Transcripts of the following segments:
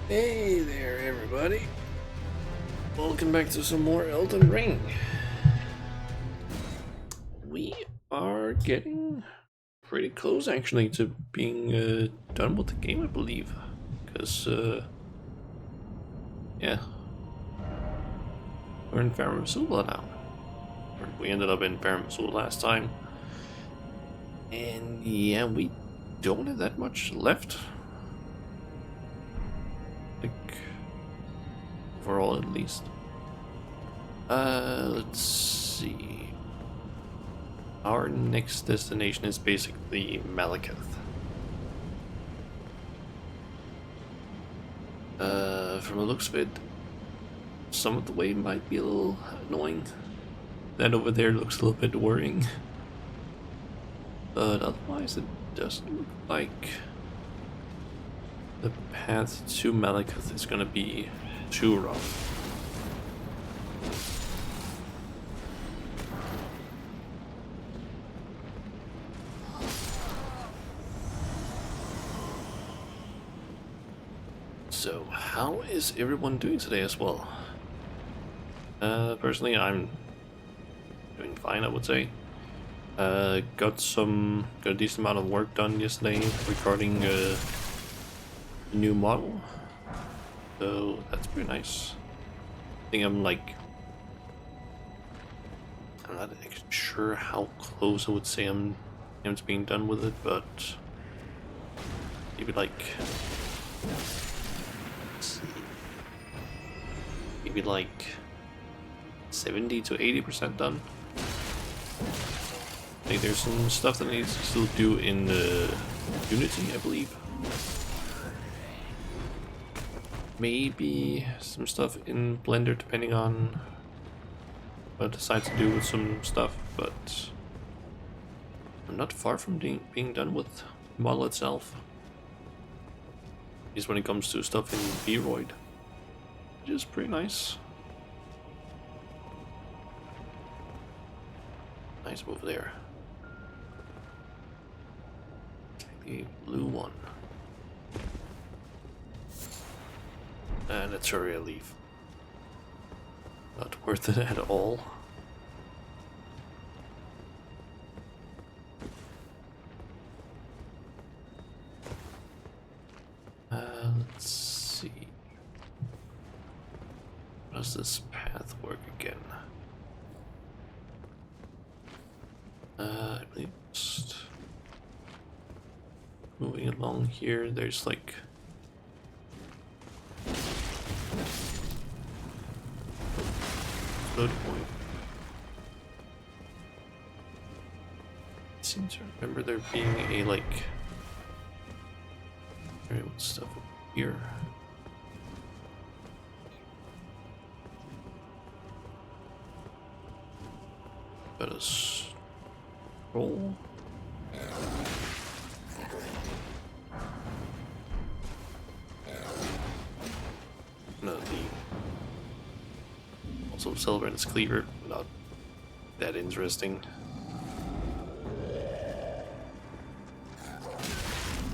Hey there, everybody. Welcome back to some more Elden Ring. We are getting pretty close, actually, to being done with the game, I believe. Because, yeah, we're in Farum Azula now. Or we ended up in Farum Azula last time. And, yeah, we don't have that much left. Like, overall, at least. Let's see. Our next destination is basically Malekith. From the looks of it, some of the way might be a little annoying. That over there looks a little bit worrying. But otherwise, it doesn't look like the path to Malekith is gonna be too rough. So, how is everyone doing today as well? Personally, I'm doing fine, I would say. Got a decent amount of work done yesterday regarding a new model, so that's pretty nice. I think I'm not actually sure how close I would say I'm to being done with it, but maybe maybe like 70 to 80% done. I think there's some stuff that needs to still do in Unity, I believe. Maybe some stuff in Blender, depending on what I decide to do with some stuff, but I'm not far from being done with the model itself. At least when it comes to stuff in V-Roid, which is pretty nice. Nice move there. The blue one. And it's a relief. Not worth it at all. Let's see. How does this path work again? I believe just moving along here, there's like load point. I seem to remember there being a alright, what's stuff up here? Got a scroll. No, also silver in its cleaver, not that interesting.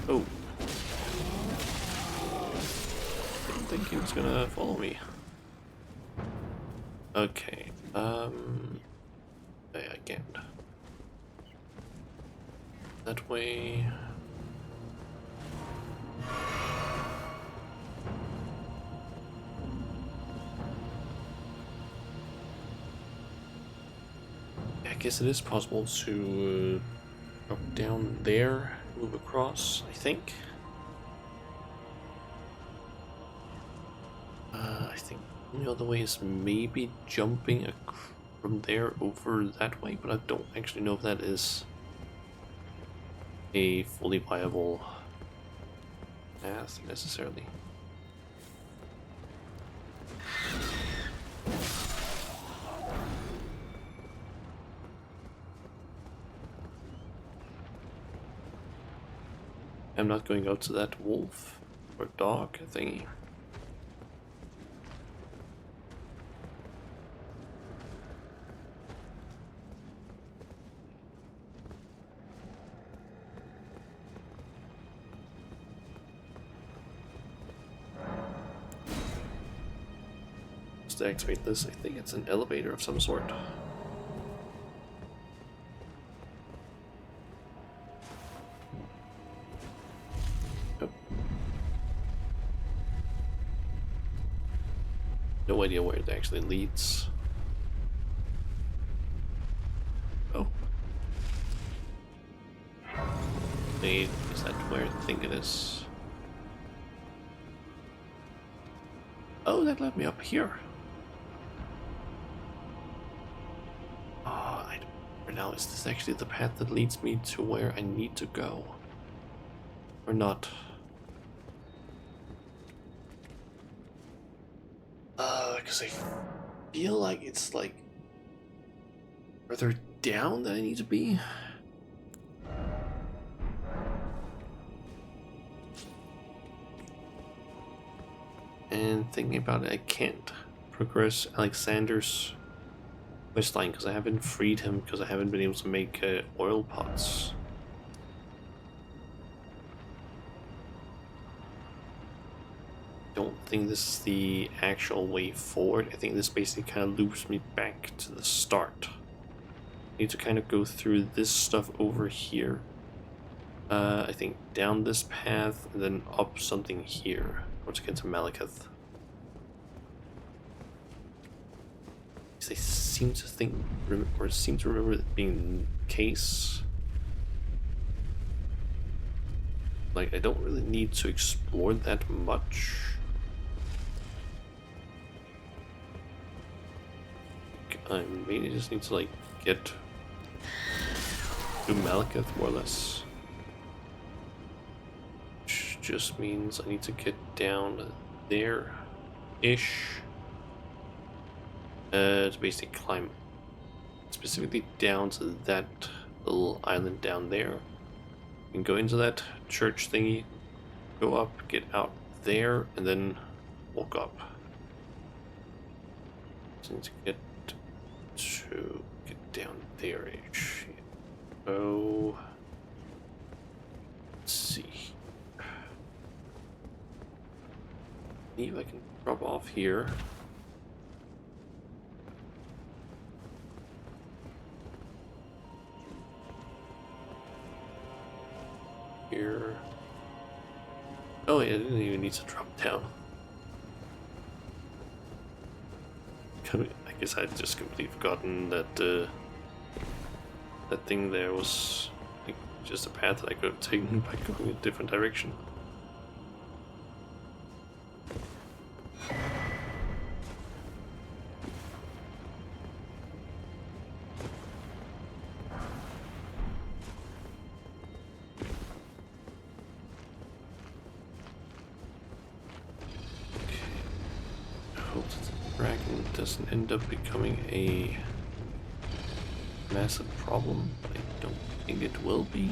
Oh. Didn't think he was gonna follow me. Okay, I can't. That way. I guess it is possible to drop down there, move across, I think. I think the other way is maybe jumping from there over that way, but I don't actually know if that is a fully viable path necessarily. I'm not going out to that wolf or dog thingy. to activate this. I think it's an elevator of some sort. Yep. No idea where it actually leads. Oh. Wait, is that where I think it is? Oh, that led me up here. I don't remember now. Is this actually the path that leads me to where I need to go? Or not? Because I feel like it's like further down than I need to be. And thinking about it, I can't progress Alexander's questline because I haven't freed him because I haven't been able to make oil pots. Don't think this is the actual way forward. I think this basically kind of loops me back to the start. I need to kind of go through this stuff over here. I think down this path and then up something here. Once I get to Malekith. I seem to think, or seem to remember it being the case. Like, I don't really need to explore that much. I mainly just need to, like, get to Malekith, more or less. Which just means I need to get down there-ish. To basically climb specifically down to that little island down there. And go into that church thingy, go up, get out there, and then walk up. So I need to get down there-ish. Oh, let's see. See if I can drop off here. Here. Oh yeah, I didn't even need to drop down. I guess I'd just completely forgotten that that thing there was like just a path that I could have taken by going a different direction. Doesn't end up becoming a massive problem, but I don't think it will be.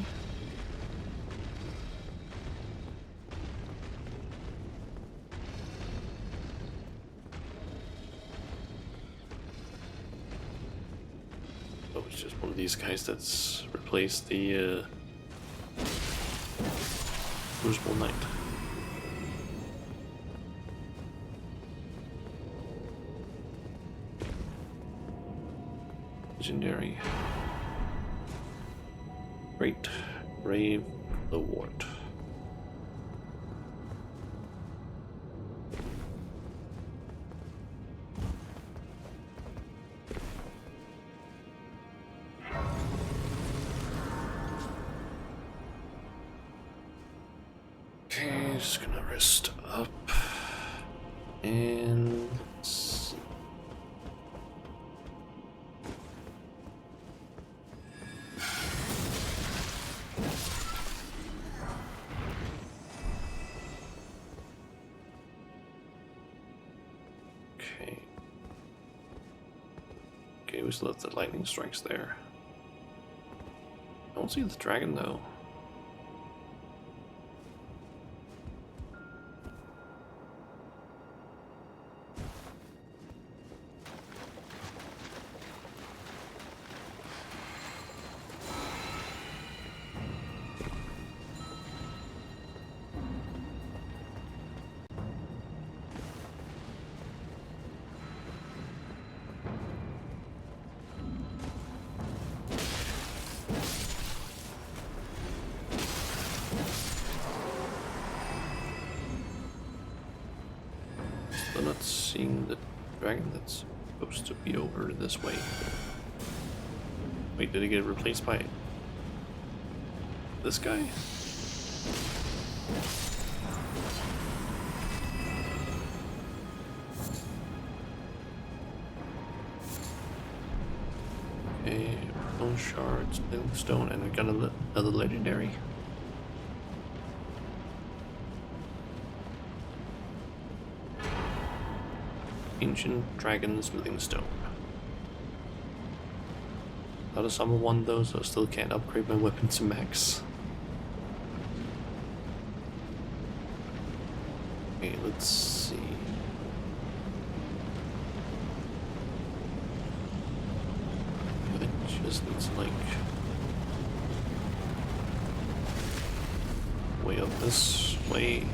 Oh, it's just one of these guys that's replaced the Crucible Knight. Legendary. Great. Brave Award. Okay, just gonna rest up and we still have the lightning strikes there. I don't see the dragon though. not seeing the dragon that's supposed to be over this way. Wait, did it get replaced by this guy? Okay, bone shards, building stone, and we got another legendary. Ancient Dragon Smithing Stone. Not a summer one though, so I still can't upgrade my weapon to max. Okay, let's see. It just needs like way up this way.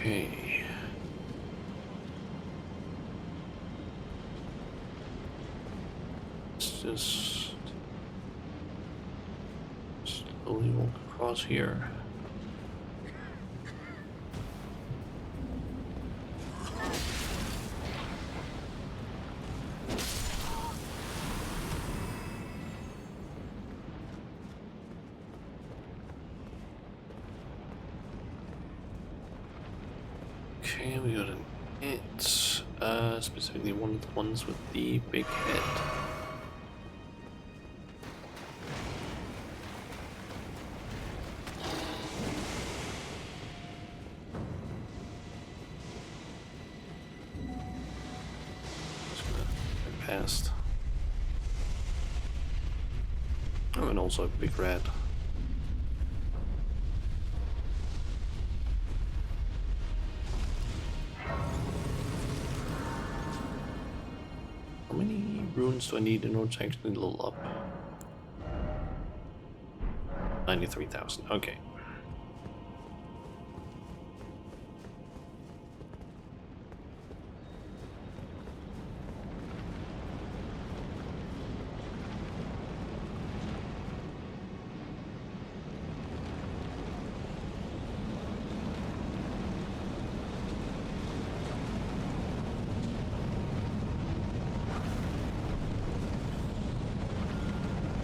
Okay. Let's just slowly walk across here. Okay, we got an it. Specifically one of the ones with the big head. Just gonna get past. Oh, and also a big rat. How many runes do I need in order to actually level up? 93,000, okay.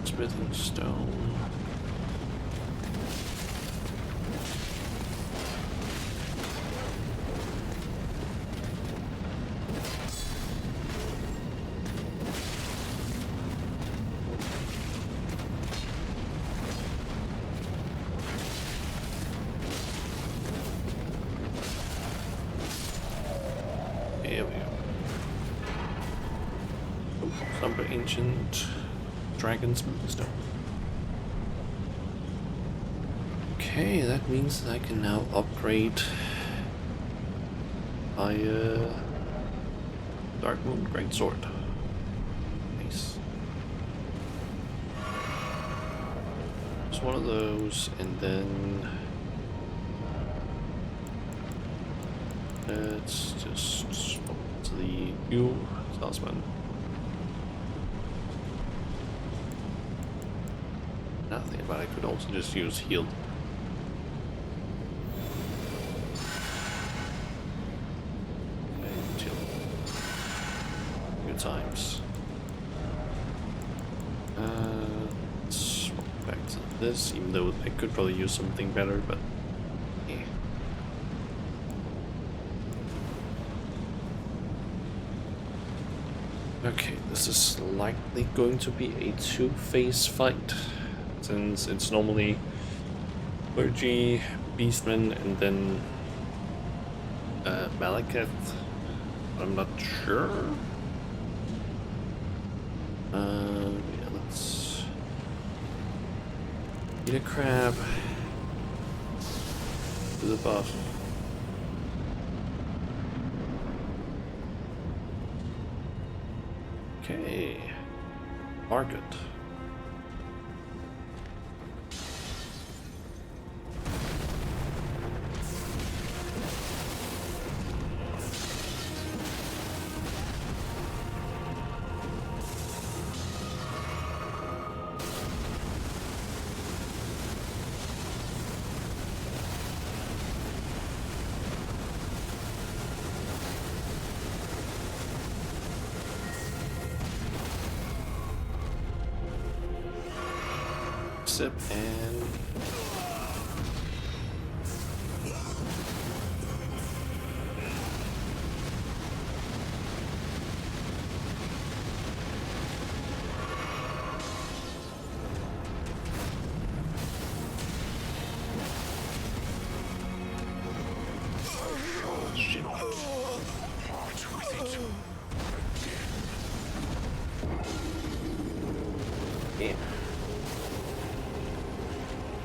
Smithing stone. Here we go. Some ancient Dragon's Moonstone. Okay, that means that I can now upgrade my Dark Moon Greatsword. Nice. Just one of those, and then let's just swap to the new talisman. Nothing about it, I could also just use healed. And chill. Good times. Let's swap back to this, even though I could probably use something better, but yeah. Okay, this is likely going to be a two-phase fight, since it's normally Clergy, Beastman, and then Malekith. I'm not sure. Yeah, let's eat a crab to the buff. Okay. Market. Sip and shit. Yeah.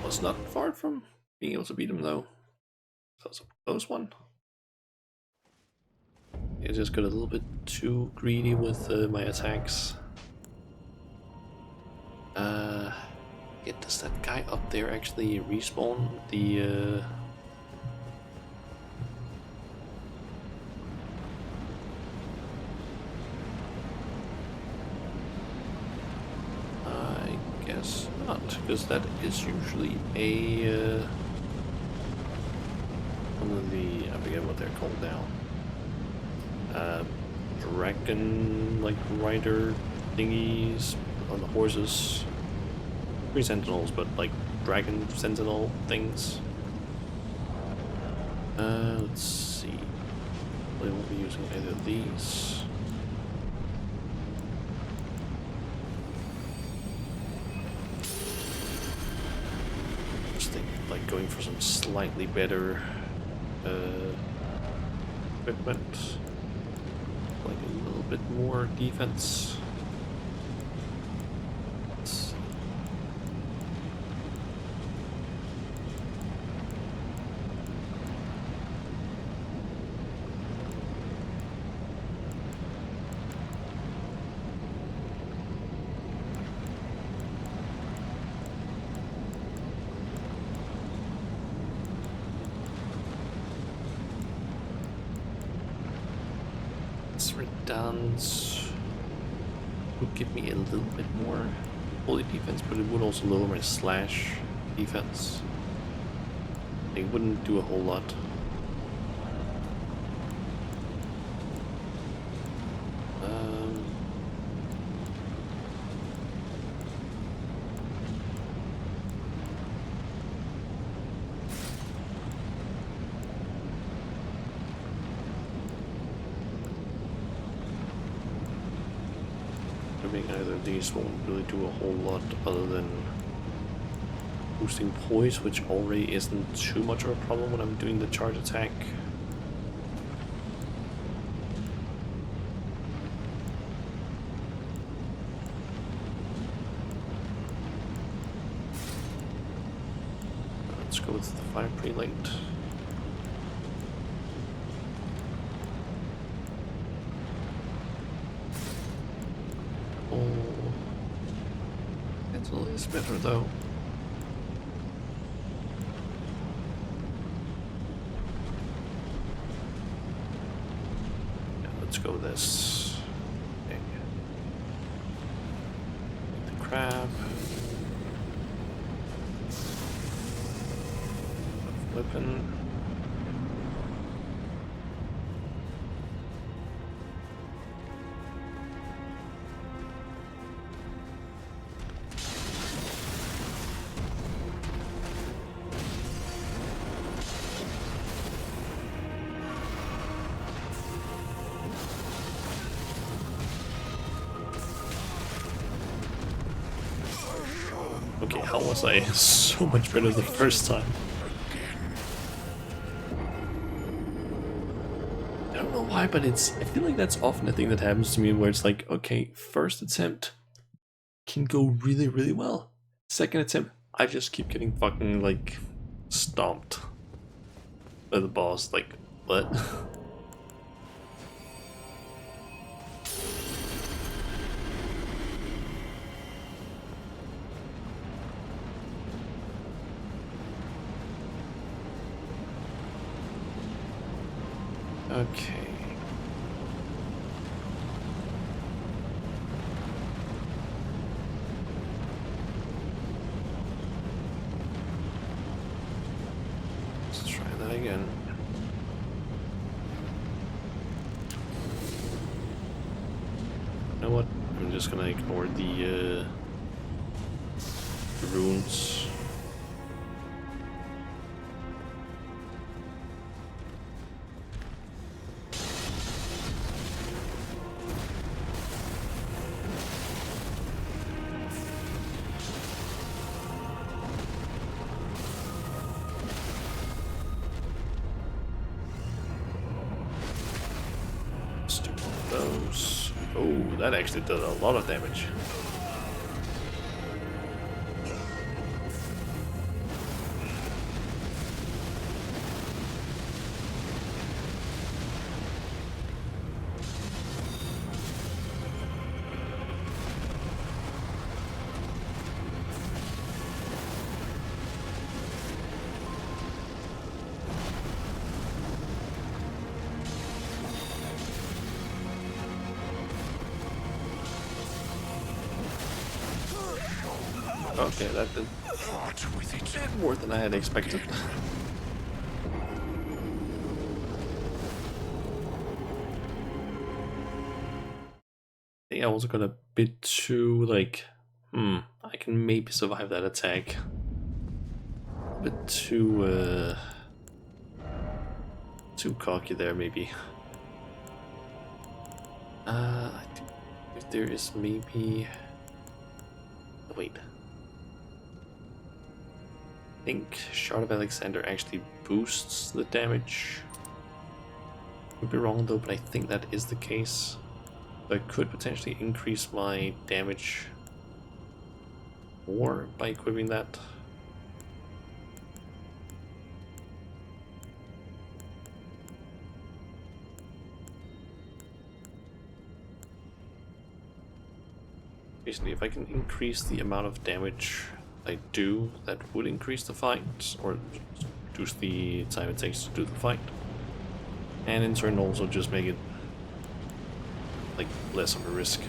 Was not far from being able to beat him though. So it's a close one. I just got a little bit too greedy with my attacks. Yeah, does that guy up there actually respawn the I guess not, because that is usually a one of the, I forget what they're called now. Dragon like rider thingies on the horses. 3 sentinels, but like dragon sentinel things. Let's see. We won't be using either of these. Just think like going for some slightly better equipment. Like a little bit more defense. Redance would give me a little bit more bully defense, but it would also lower my slash defense. It wouldn't do a whole lot. Either of these won't really do a whole lot other than boosting poise, which already isn't too much of a problem when I'm doing the charge attack. Let's go with the fire prelate. Sentinel is better though. Yeah, let's go with this. Okay. The crab. Weapon. Okay, how was I so much better the first time? I don't know why, but I feel like that's often a thing that happens to me where it's like, okay, first attempt can go really, really well. Second attempt, I just keep getting fucking like stomped by the boss. Like, what? Okay. Let's try that again. You know what? I'm just gonna ignore the runes. Let's do one of those. Oh, that actually did a lot of damage. Okay, that did more than I had expected. I think I also got a bit too, like, I can maybe survive that attack. A bit too cocky there, maybe. I think if there is maybe... Wait. I think Shard of Alexander actually boosts the damage. Could be wrong though, but I think that is the case. So I could potentially increase my damage more by equipping that. Basically, if I can increase the amount of damage I do, that would increase the fight, or reduce the time it takes to do the fight. And in turn also just make it like less of a risk.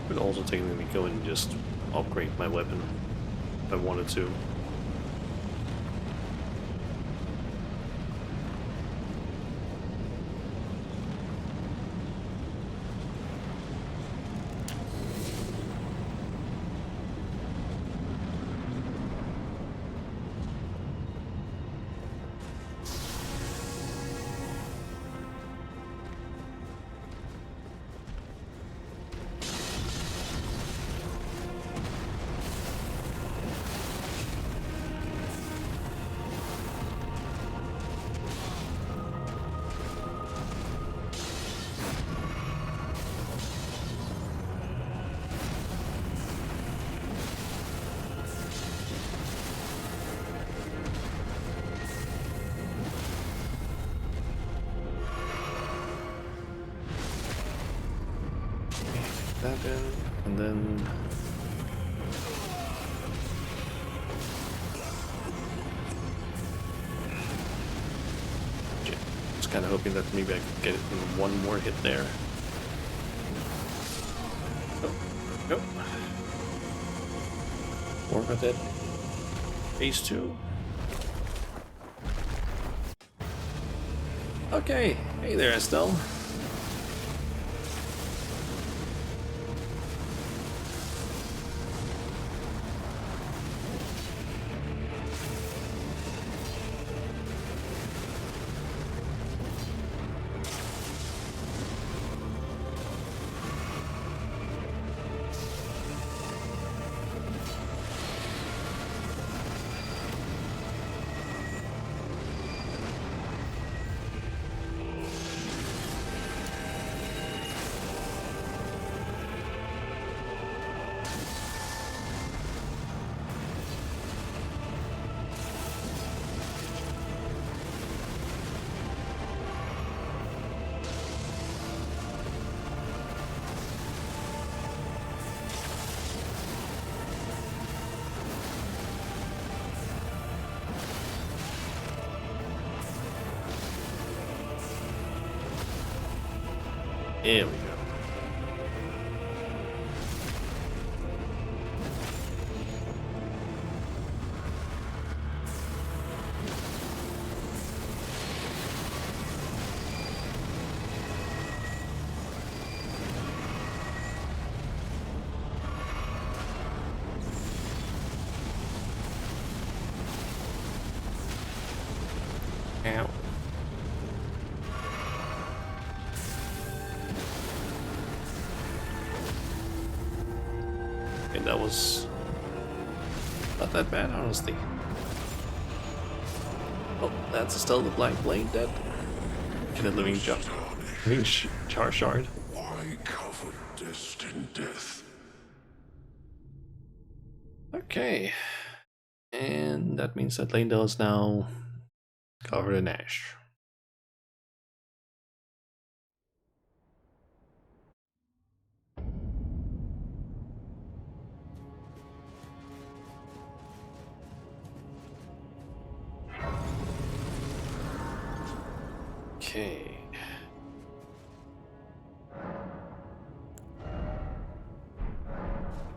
Could also technically go and just upgrade my weapon if I wanted to. That in, and then just kind of hoping that maybe I could get it in one more hit there. Oh, nope. More got dead. Phase 2. Okay, hey there, Estelle. Here we go. Ow. And that was not that bad, honestly. Oh, that's still the Black Blade dead. Can a living char shard. Why cover destined death? Okay. And that means that Leyndell is now covered in ash. Okay.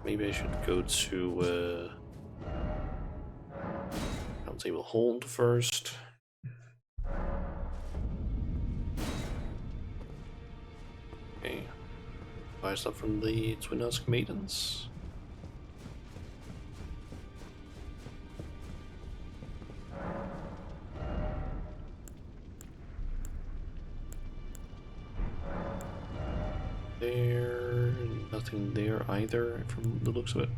Maybe I should go to Table Hold first. Okay. Buy stuff from the Twin Husk Maidens. There, nothing there either from the looks of it.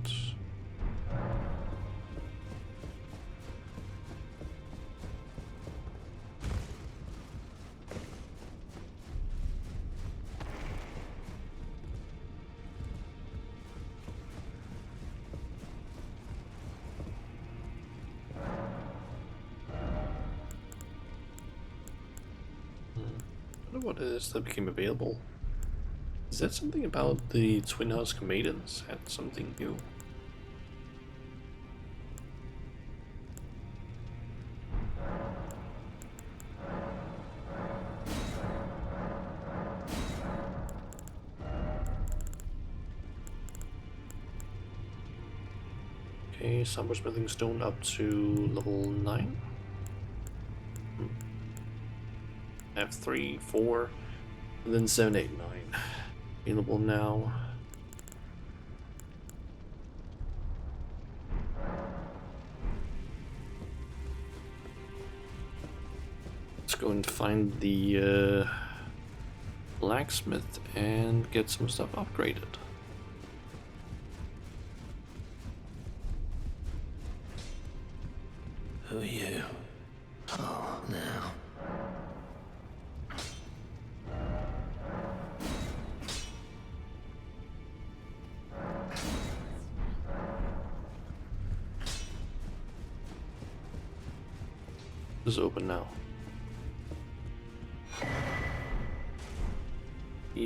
I wonder what it is that became available. Is that something about the Twin Husk Maidens had something new? Okay, Somber Smithing Stone up to level 9. I have 3, 4, and then 7, 8, 9. Available now. Let's go and find the blacksmith and get some stuff upgraded. Who are you? Oh, now. Is open now.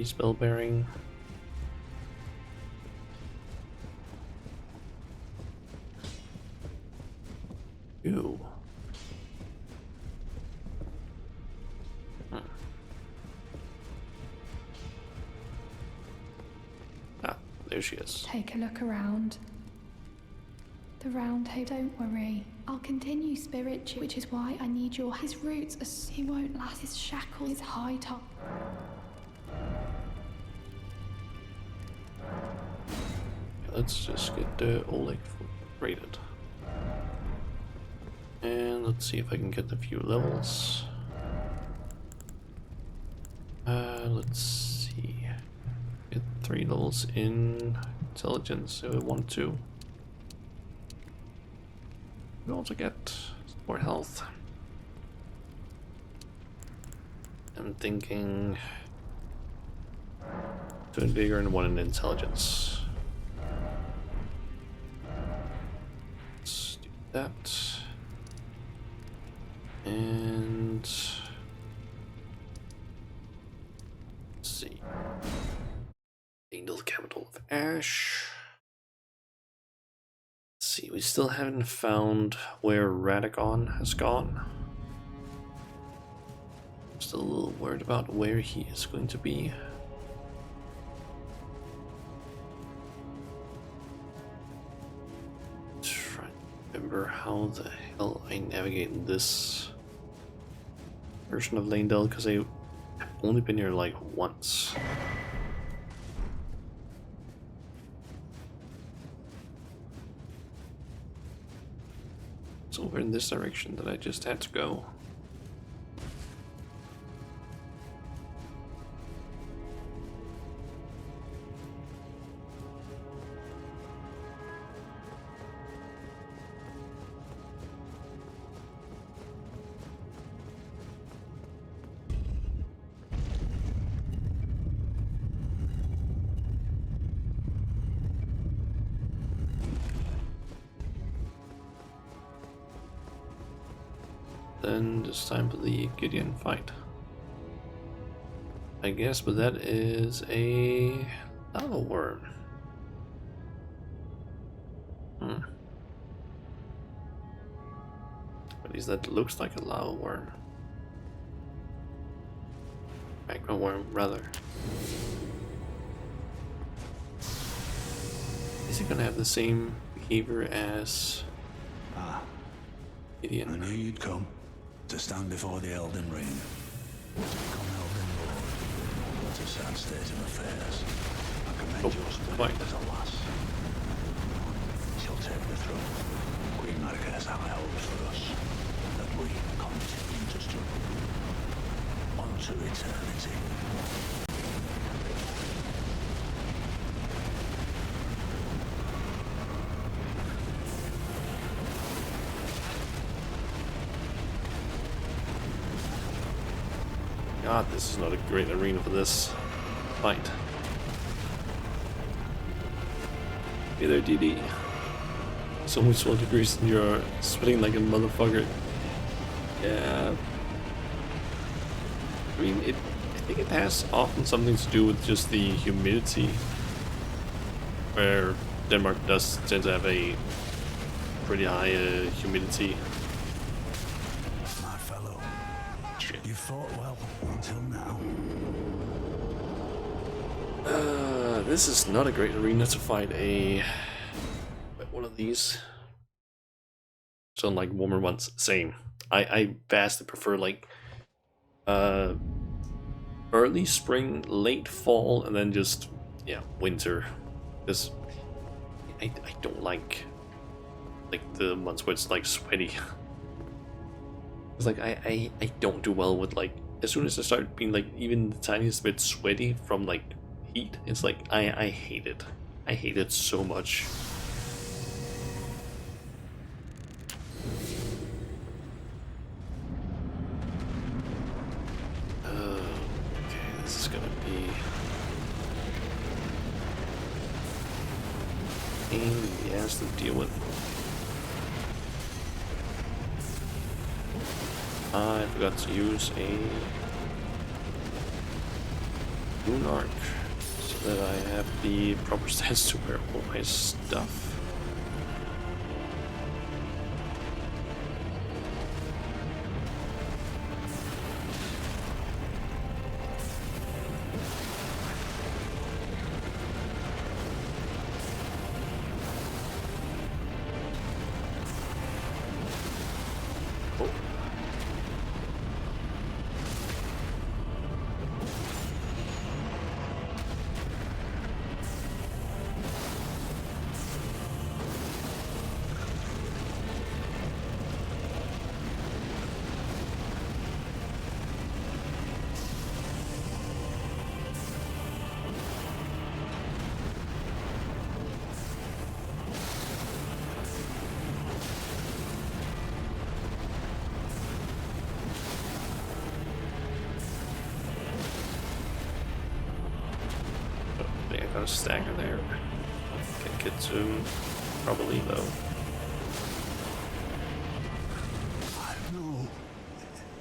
Spell bearing. Ew. Ah, there she is. Take a look around. The round table, don't worry. I'll continue spiritual, which is why I need his roots. He won't last, his shackles, his high top. Let's just get the Oleg rated. And let's see if I can get a few levels. Let's see. Get 3 levels in intelligence, 1, 2. We also get more health. I'm thinking 2 in vigor and 1 in intelligence. Let's do that. And let's see. Angel Capital of Ash. Let's see, we still haven't found where Radicon has gone. Still a little worried about where he is going to be. remember how the hell I navigate this version of Langdale because I've only been here like once. It's over in this direction that I just had to go. Then it's time for the Gideon fight. I guess, but that is a lava worm. At least that looks like a lava worm. Magma worm, rather. Is he gonna have the same behavior as Gideon? I knew you'd come to stand before the Elden Ring, to become Elden Lord. What a sad state of affairs. I commend your spirit as a lass. She'll take the throne. Queen Marquez high hopes for us, that we continue to struggle unto eternity. God, this is not a great arena for this fight. Hey there, DD. So much 12 degrees and you're sweating like a motherfucker. Yeah. I mean, I think it has often something to do with just the humidity. Where Denmark does tend to have a pretty high humidity. My fellow, you fought well until now. This is not a great arena to fight one of these. So like warmer ones, same. I vastly prefer like early spring, late fall, and then just winter. Because I don't like the months where it's like sweaty. It's like I don't do well with like as soon as I start being like even the tiniest bit sweaty from like heat, it's like I hate it. I hate it so much. Okay, this is gonna be pain in the ass to deal with. I forgot to use a moon arc so that I have the proper stance to wear all my stuff. Got a stagger there. Can't get to probably though. I know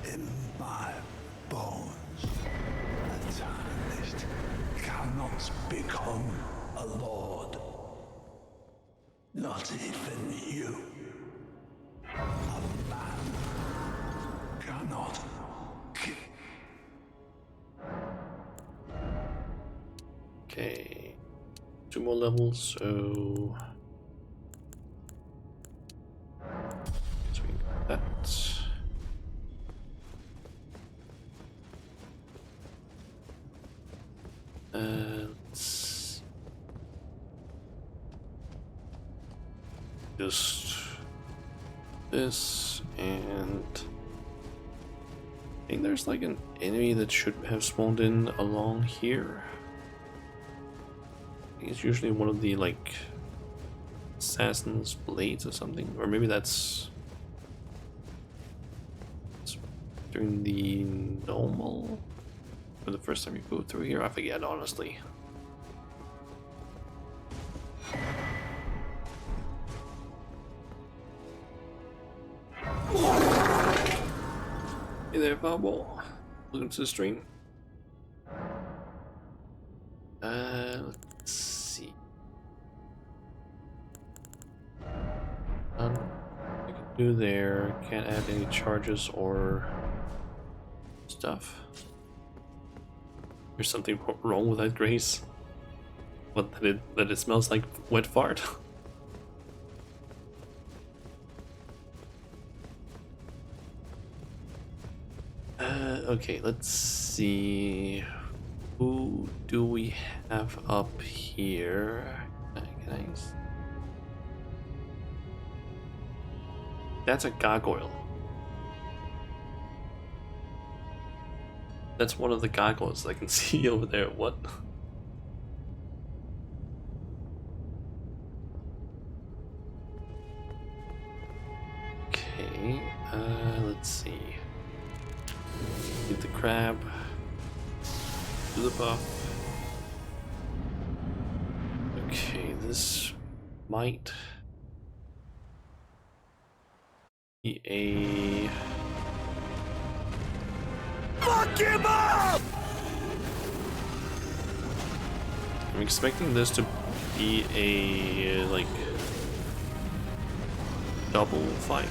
in my bones a tyrannist cannot become a lord. Not even you. A man cannot kill. Okay, 2 more levels, so Let's just this, and I think there's like an enemy that should have spawned in along here. I think it's usually one of the like assassin's blades or something, or maybe that's during the normal for the first time you go through here. I forget, honestly. Hey there, Fireball. Welcome to the stream. Let's see. I can do there. Can't add any charges or stuff. There's something wrong with that, Grace. What, that it smells like wet fart? Okay, let's see. Who do we have up here? Can I... That's a gargoyle. That's one of the gargoyles I can see over there. What? Okay, let's see. Get the crab. Do the buff. Okay, this might be a... Fuck him up! I'm expecting this to be a like double fight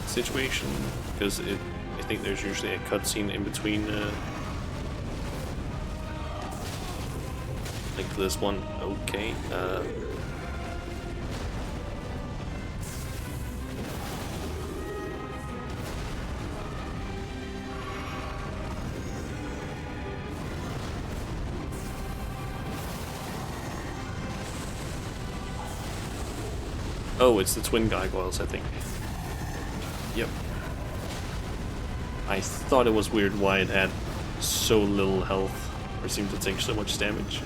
situation, because I think there's usually a cutscene in between like this one. Okay, oh, it's the twin gargoyles, I think. Yep. I thought it was weird why it had so little health, or seemed to take so much damage.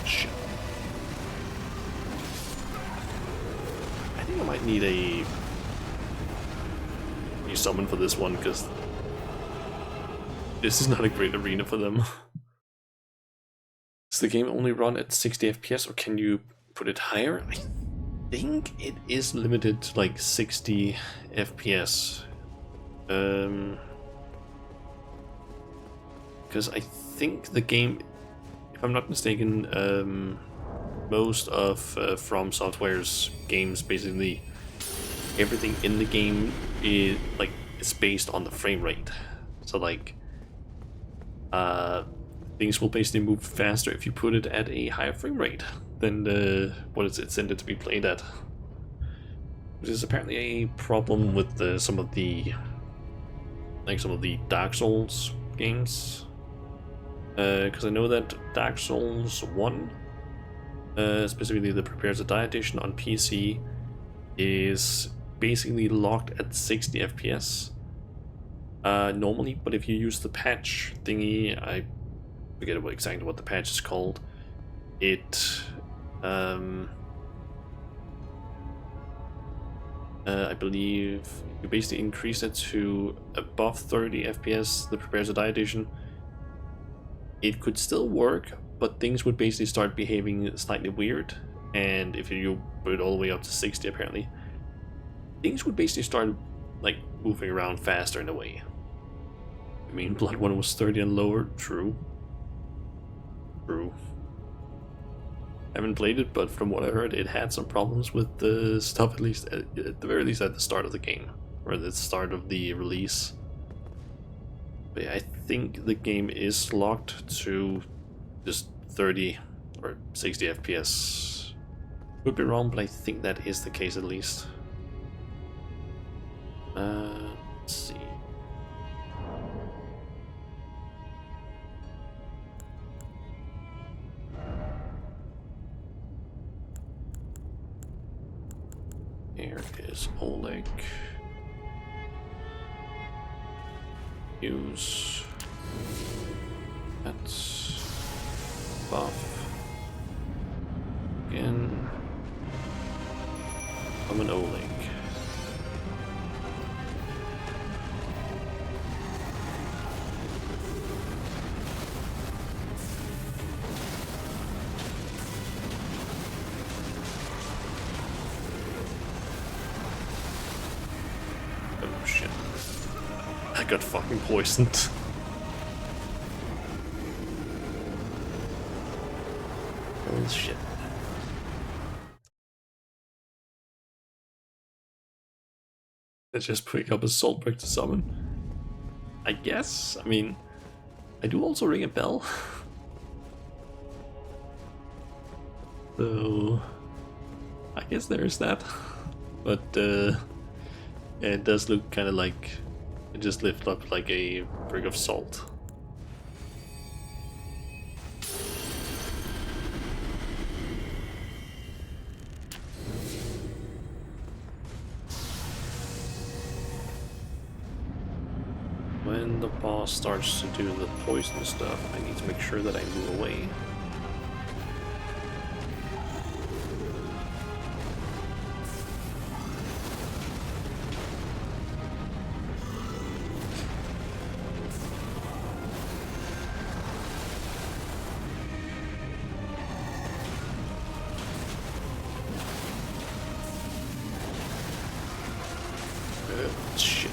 Shit. I think I might need a summon for this one, because this is not a great arena for them. Does the game only run at 60 FPS, or can you put it higher? I think it is limited to like 60 FPS. Because I think the game, if I'm not mistaken, most of From Software's games, basically everything in the game is like it's based on the frame rate. So like things will basically move faster if you put it at a higher frame rate than what it's intended to be played at. Which is apparently a problem with some of the Dark Souls games. Because I know that Dark Souls 1, specifically the Prepare to Die edition on PC, is basically locked at 60 FPS normally, but if you use the patch thingy, I forget exactly what the patch is called, it I believe you basically increase it to above 30 FPS, the Prepare to Die edition. It could still work, but things would basically start behaving slightly weird, and if you put it all the way up to 60 apparently, things would basically start like moving around faster in a way. I mean, Blood 1 was 30 and lower, true. True. Haven't played it, but from what I heard, it had some problems with the stuff, at least at the very least at the start of the game, or at the start of the release. But yeah, I think the game is locked to just 30 or 60 FPS. Could be wrong, but I think that is the case at least. Let's see. Here is Oleg. Use. That's buff. Again. I'm an Oleg. Oh shit. I got fucking poisoned. Oh shit. Let's just pick up a salt brick to summon. I guess. I mean, I do also ring a bell. So, I guess there's that. But yeah, it does look kind of like it just lifted up like a brick of salt. When the boss starts to do the poison stuff, I need to make sure that I move away. Shit.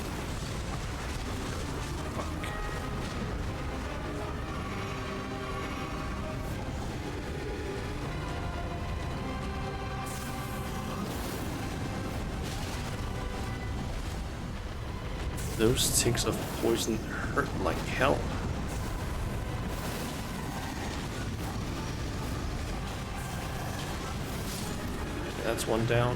Those ticks of poison hurt like hell. That's one down.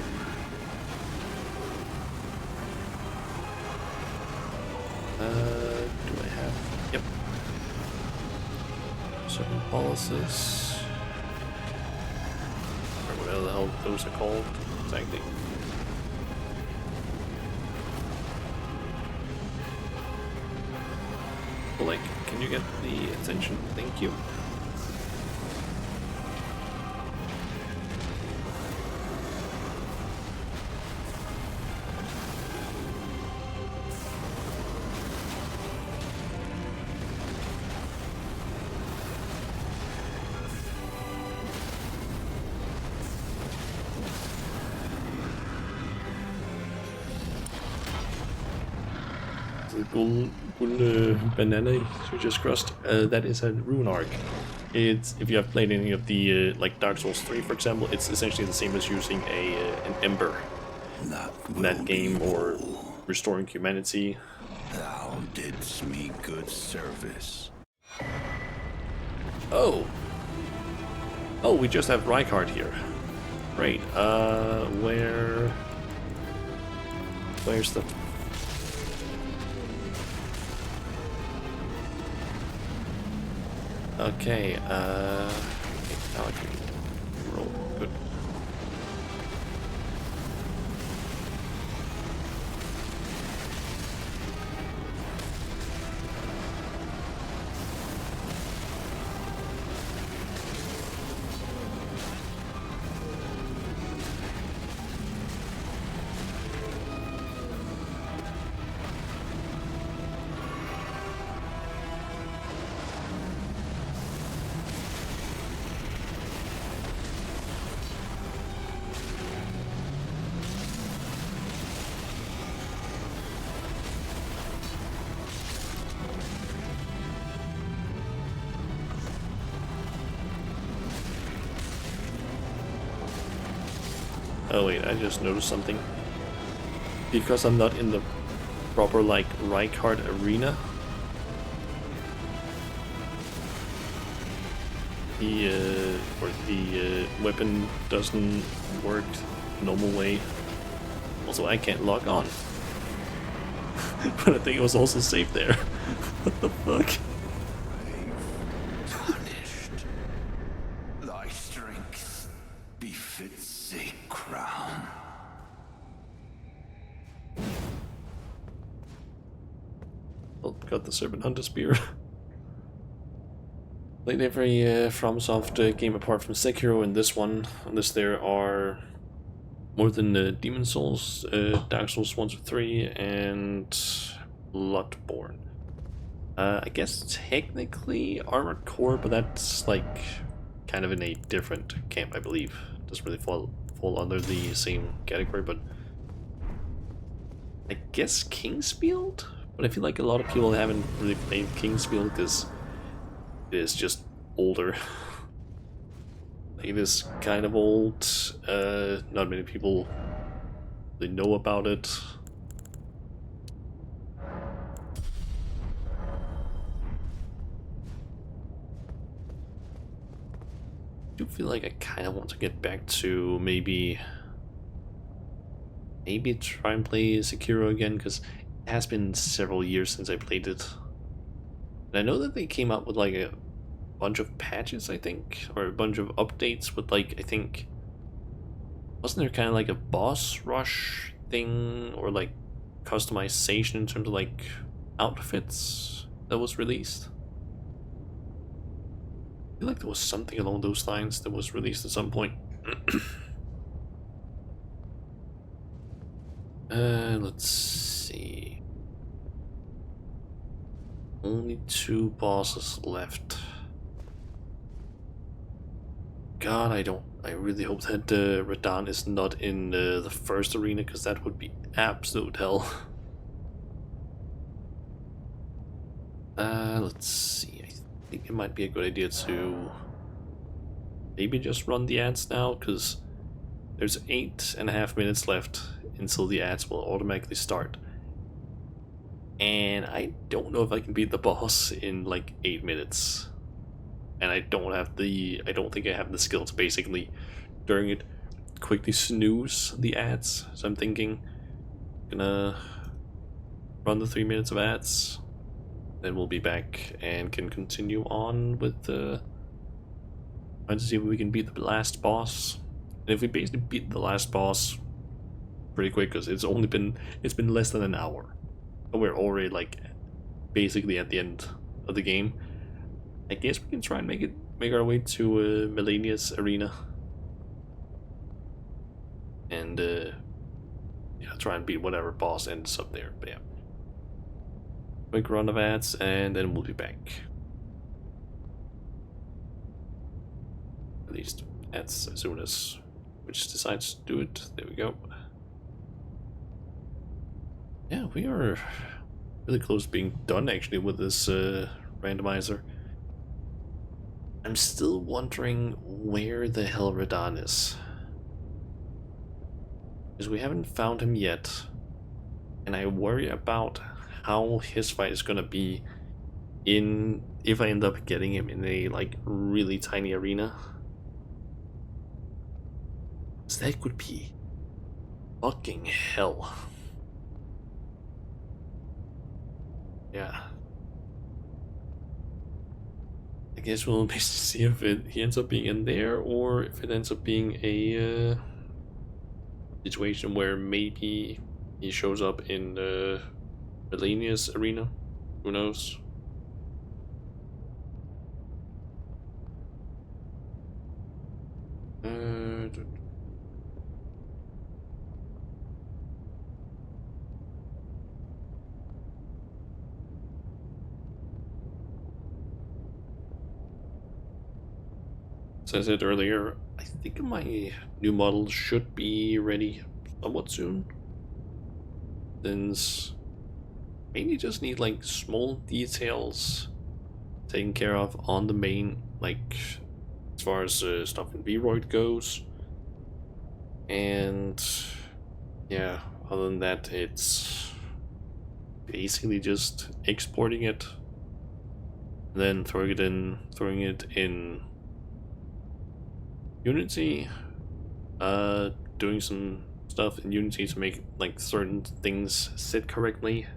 Do I have? Yep. Certain policies. Or whatever the hell those are called. Exactly. Like, can you get the attention? Thank you. The golden banana you just crossed, that is a rune arc. It's, if you have played any of the like Dark Souls 3 for example, it's essentially the same as using an ember in that game, or restoring humanity. Thou didst me good service. Oh, we just have Rykard here. Great. Where's the? Okay, now I can roll. Good. Oh wait, I just noticed something. Because I'm not in the proper like Rykard arena, the weapon doesn't work normal way. Also, I can't log on. But I think it was also saved there. What the fuck? Tarnished. Thy strength befits a crown. Oh, got the Serpent Hunter Spear. Played every FromSoft game apart from Sekiro in this one, unless there are more than Demon Souls, Dark Souls 1 to 3, and Bloodborne. I guess technically Armored Core, but that's like kind of in a different camp, I believe. Doesn't really fall under the same category, but I guess Kingsfield? But I feel like a lot of people haven't really played Kingsfield because it is just older. Like, it is kind of old. Not many people really know about it. I do feel like I kind of want to get back to maybe try and play Sekiro again, because it has been several years since I played it. And I know that they came out with like a bunch of patches, I think, or a bunch of updates with like, I think, wasn't there kind of like a boss rush thing or like customization in terms of like outfits that was released? I feel like there was something along those lines that was released at some point. Let's see. Only 2 bosses left. God, I really hope that Radahn is not in the first arena, because that would be absolute hell. Let's see. I think it might be a good idea to maybe just run the ads now, because there's 8.5 minutes left until the ads will automatically start. And I don't know if I can beat the boss in like 8 minutes. And I don't think I have the skill to basically, during it, quickly snooze the ads. So I'm thinking, gonna run the 3 minutes of ads, then we'll be back and can continue on with trying to see if we can beat the last boss. And if we basically beat the last boss pretty quick, because it's been less than an hour, and we're already like basically at the end of the game, I guess we can try and make our way to Melania's arena, and yeah, try and beat whatever boss ends up there. But yeah, quick run of ads, and then we'll be back. At least ads as soon as which decides to do it. There we go. Yeah, we are really close to being done actually with this randomizer. I'm still wondering where the hell Radahn is, because we haven't found him yet, and I worry about how his fight is gonna be if I end up getting him in a like really tiny arena. So that could be fucking hell. Yeah. I guess we'll basically see if he ends up being in there, or if it ends up being a situation where maybe he shows up in Melania's arena. Who knows? As I said earlier, I think my new model should be ready somewhat soon. Since mainly just need like small details taken care of on the main, like as far as stuff in Vroid goes. And yeah, other than that, it's basically just exporting it, then throwing it in Unity, doing some stuff in Unity to make like certain things sit correctly.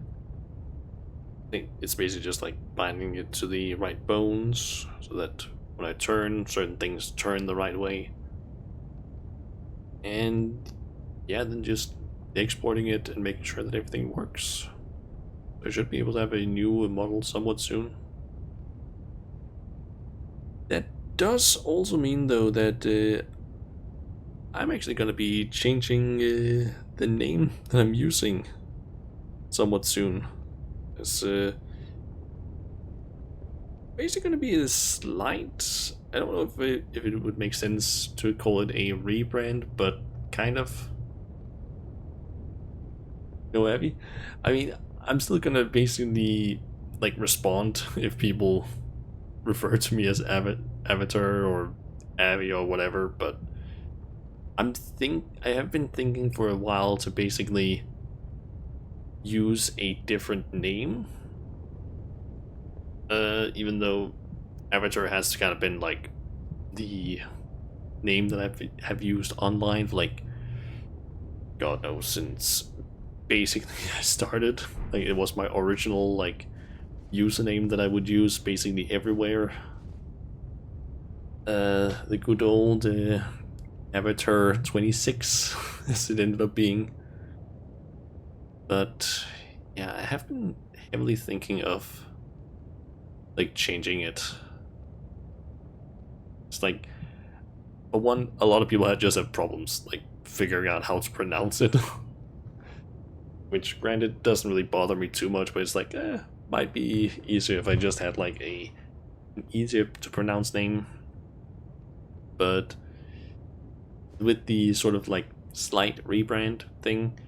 I think it's basically just like binding it to the right bones so that when I turn, certain things turn the right way. And yeah, then just exporting it and making sure that everything works. I should be able to have a new model somewhat soon. That does also mean though that I'm actually gonna be changing the name that I'm using somewhat soon. It's basically gonna be a slight. I don't know if it would make sense to call it a rebrand, but kind of. No, Abby. I mean, I'm still gonna basically like respond if people refer to me as Avatar or Abby or whatever, but I have been thinking for a while to basically use a different name. Even though Avatar has kind of been like the name that I have used online for like God knows since basically I started. Like it was my original like username that I would use basically everywhere. The good old Avatar 26 as it ended up being. But yeah, I have been heavily thinking of like changing it. It's like, for one, a lot of people just have problems like figuring out how to pronounce it. Which granted doesn't really bother me too much, but it's like, might be easier if I just had like an easier to pronounce name. But with the sort of like slight rebrand thing,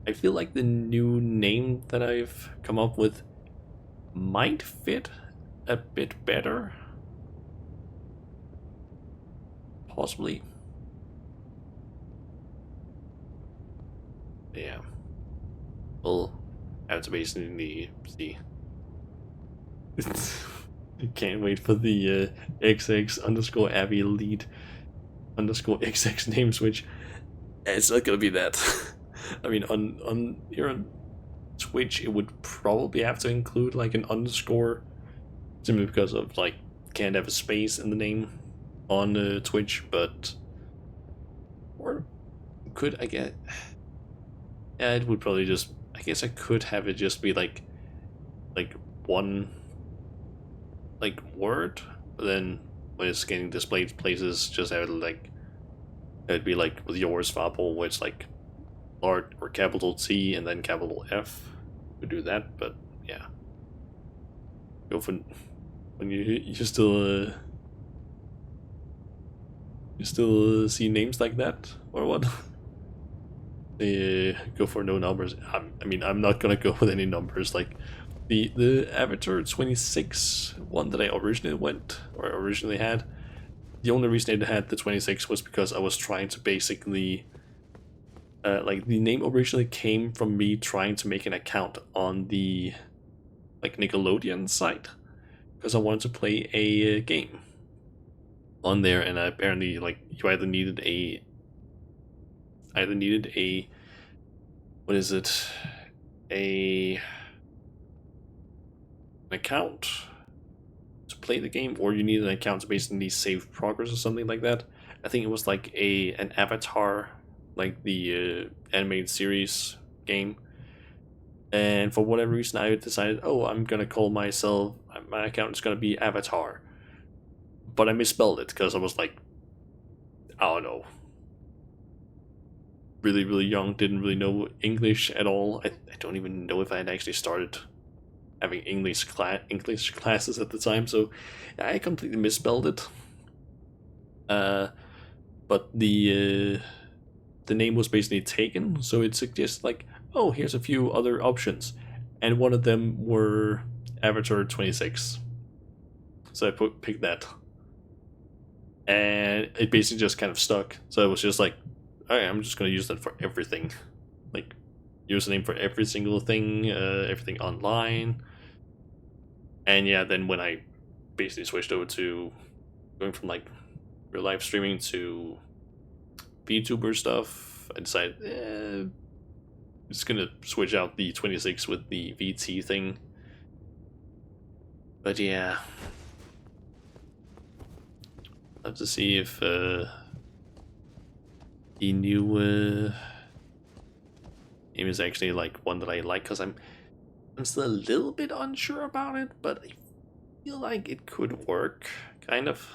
I feel like the new name that I've come up with might fit a bit better. Possibly. Yeah. We'll have to basically see. Can't wait for the XX underscore Abby lead underscore XX name switch. It's not gonna be that. I mean, on here on Twitch, it would probably have to include like an underscore, simply because of like can't have a space in the name on Twitch, but or could I get? Yeah, it would probably just. I guess I could have it just be like one like word, but then when it's getting displayed places, just have it like it'd be like with yours, Fapple, where it's like large or capital T and then capital F. Could do that, but yeah. Go for when you still see names like that or what? Go for no numbers. I mean, I'm not gonna go with any numbers. Like the Avatar 26 one that I originally had. The only reason I had the 26 was because I was trying to basically like the name originally came from me trying to make an account on the like Nickelodeon site because I wanted to play a game on there, and I apparently like you either needed a what is it, an account to play the game, or you need an account to basically save progress or something like that. I think it was like an Avatar, like the animated series game. And for whatever reason, I decided, oh, I'm gonna call myself, my account is gonna be Avatar. But I misspelled it because I was like, I don't know, really, really young, didn't really know English at all. I don't even know if I had actually started having English classes at the time, so I completely misspelled it. But the name was basically taken, so it suggests like, oh, here's a few other options, and one of them were Avatar 26. So I picked that, and it basically just kind of stuck. So it was just like, alright, I'm just gonna use that for everything, like username for every single thing, everything online. And yeah, then when I basically switched over to going from like real life streaming to VTuber stuff, I decided, just gonna switch out the 26 with the VT thing. But yeah, I'll have to see if the new name is actually like one that I like, because I'm I'm still a little bit unsure about it, but I feel like it could work, kind of.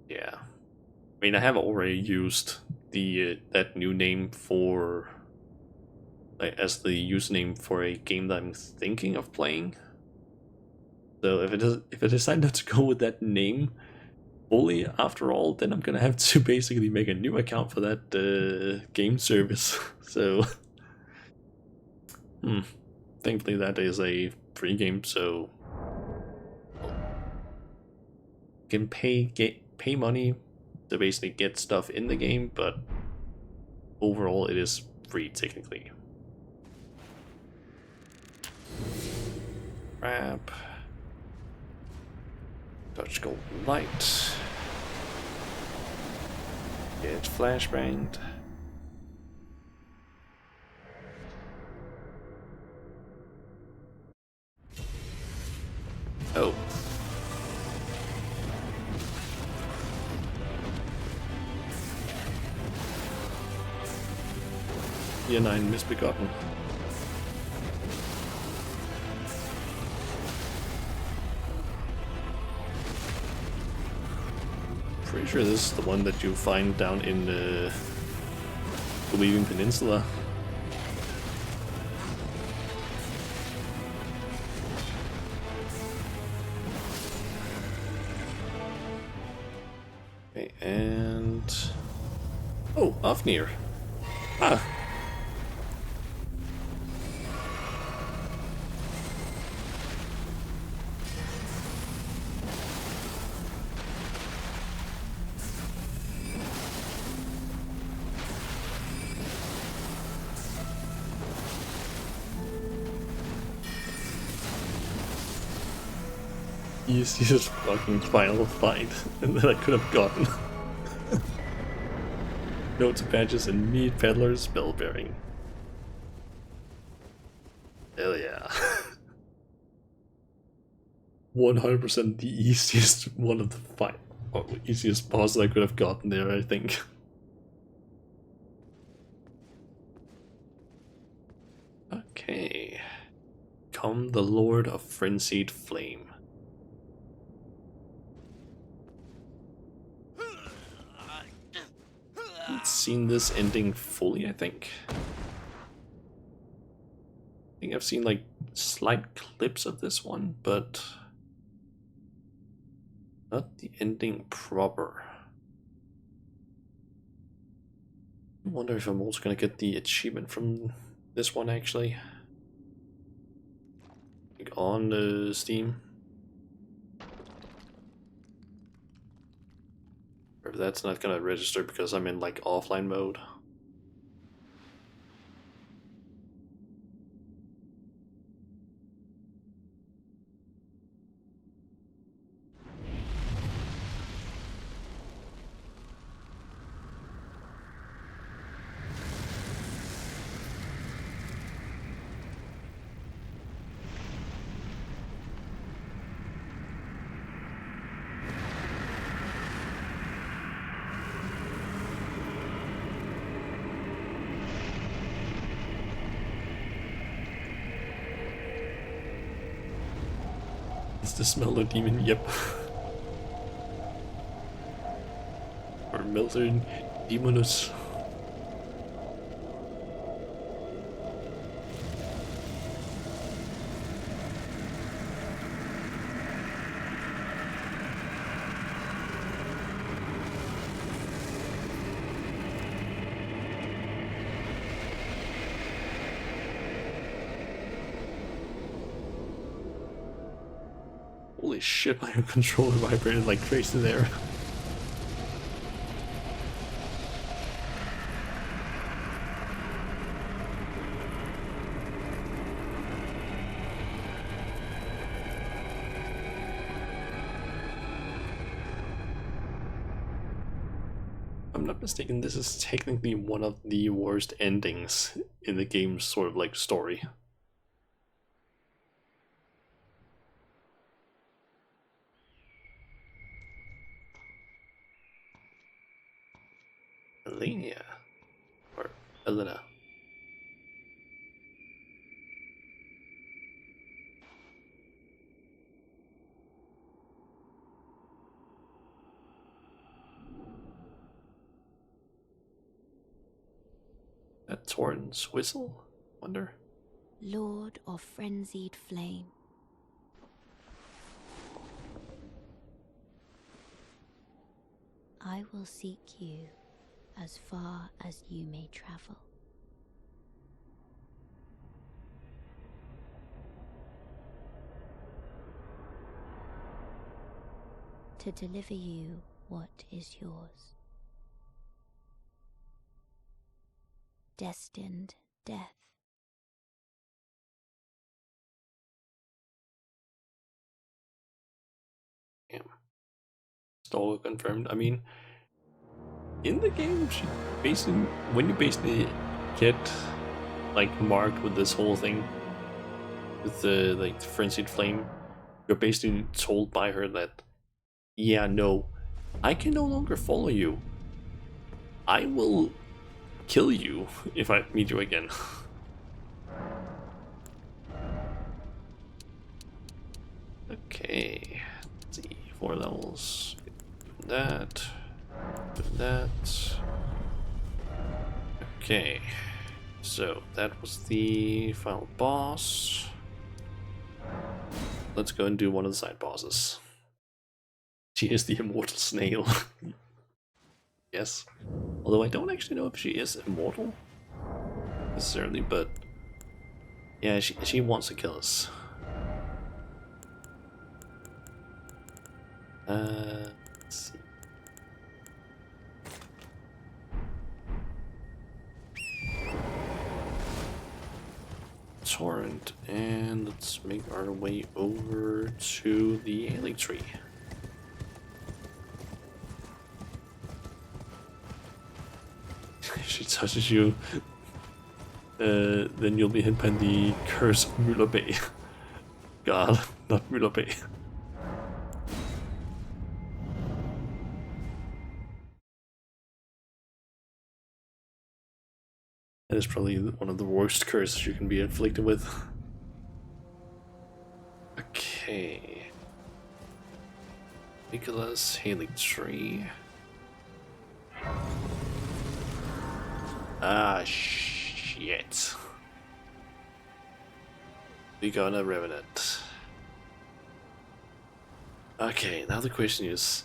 Yeah. I mean, I have already used the that new name for like, as the username for a game that I'm thinking of playing. So if I decide not to go with that name fully after all, then I'm gonna have to basically make a new account for that game service. So, thankfully that is a free game, so you can pay money to basically get stuff in the game, but overall it is free technically. Crap. Touch gold light. Get flashbanged. Oh. Year 9 misbegotten. Pretty sure this is the one that you find down in the Weaving Peninsula. Okay, and... Oh, Ofnir. Ah. Easiest fucking final fight that I could have gotten. Notes, patches, and meat peddlers spell bearing. Hell yeah. 100% the easiest one of the fight. Or easiest boss I could have gotten there, I think. Okay. Come the Lord of Frenzied Flame. I've seen this ending fully, I think. I think I've seen like slight clips of this one, but not the ending proper. I wonder if I'm also gonna get the achievement from this one actually. Like on Steam. Or if that's not gonna register because I'm in like offline mode. Is the Smelter Demon? Yep. Or Melter Demonus. Holy shit, my controller vibrated like crazy there. If I'm not mistaken, this is technically one of the worst endings in the game's sort of like story. Alenia. Elena. That Torrent's whistle? Wonder. Lord of frenzied flame. I will seek you as far as you may travel. To deliver you what is yours. Destined death. Damn. Stalker confirmed. I mean, in the game, she basically, when you basically get like marked with this whole thing, with the like frenzied flame, you're basically told by her that, yeah, no, I can no longer follow you. I will kill you if I meet you again. Okay, let's see, 4 levels. That. That. Okay, so that was the final boss. Let's go and do one of the side bosses. She is the immortal snail. Yes. Although I don't actually know if she is immortal necessarily, but yeah, she wants to kill us. Let's see. Torrent, and let's make our way over to the alien tree. If she touches you, then you'll be hit by the curse of Müller Bay. God, not Müller Bay. That is probably one of the worst curses you can be inflicted with. Okay. Nicholas Haley Tree. Ah, shit. We got a Revenant. Okay, now the question is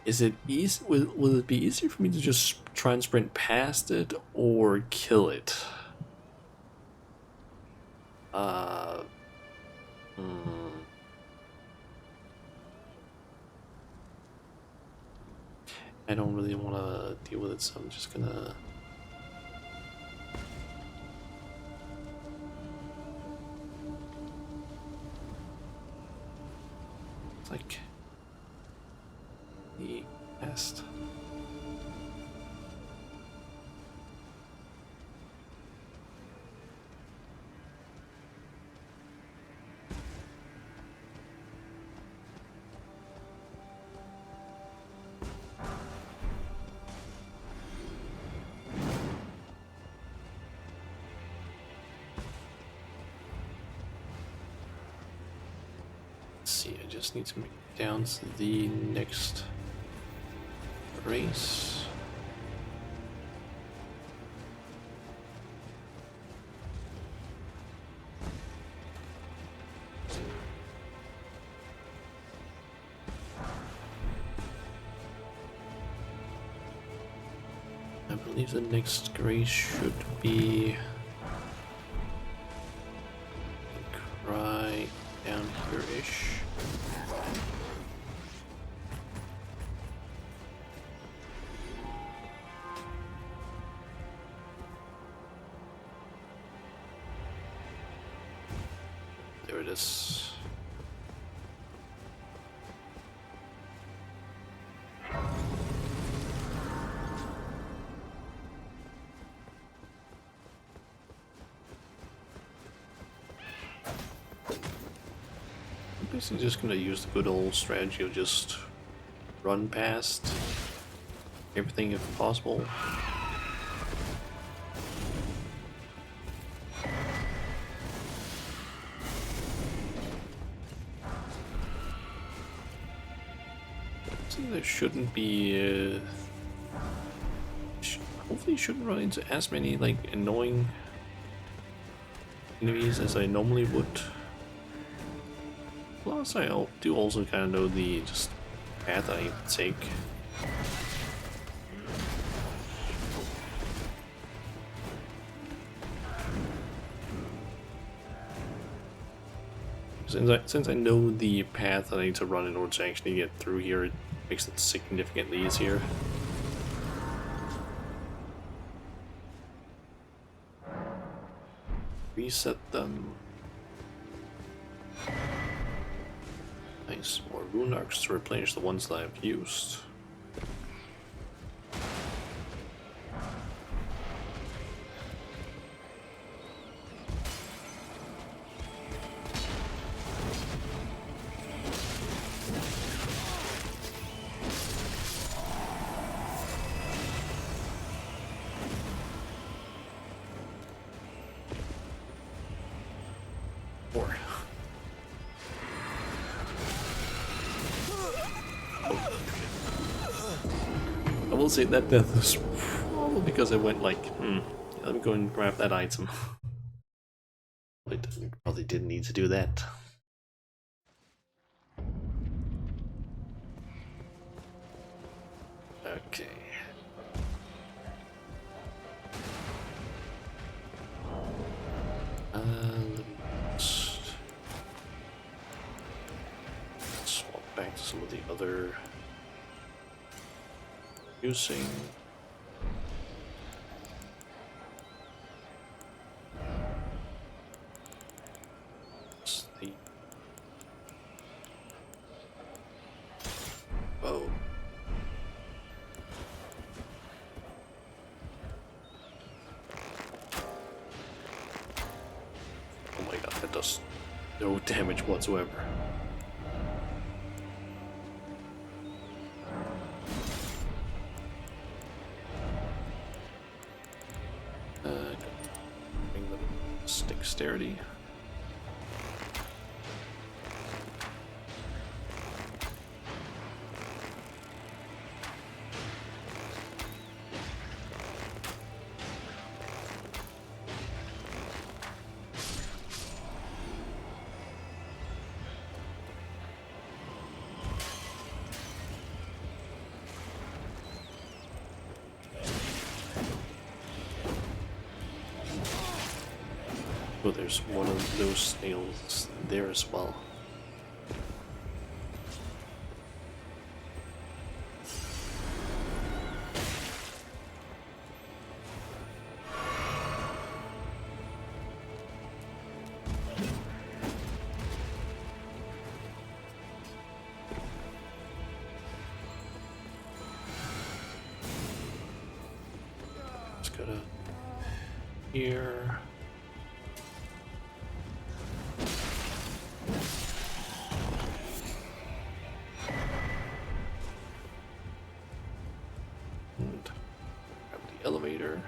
it easy? Will it be easier for me to just try and sprint past it or kill it? I don't really want to deal with it, so I'm just gonna. It's like the best. See, I just need to make it down to the next race. I believe the next race should be right down here-ish. There it is. I'm basically just gonna use the good old strategy of just run past everything if possible. honestly, there shouldn't be. Hopefully, shouldn't run into as many like annoying enemies as I normally would. Plus, I do also kind of know the just path I need to take. Since I know the path that I need to run in order to actually get through here, it makes it significantly easier. Reset them. Nice, more rune arcs to replenish the ones that I've used. I will say that death was probably because I went like, let me go and grab that item. Probably didn't need to do that. Okay. Let's swap back to some of the other using. The bow. Oh my god, that does no damage whatsoever. Bring them dexterity. Oh, there's one of those snails there as well. Just gotta here. Elevator.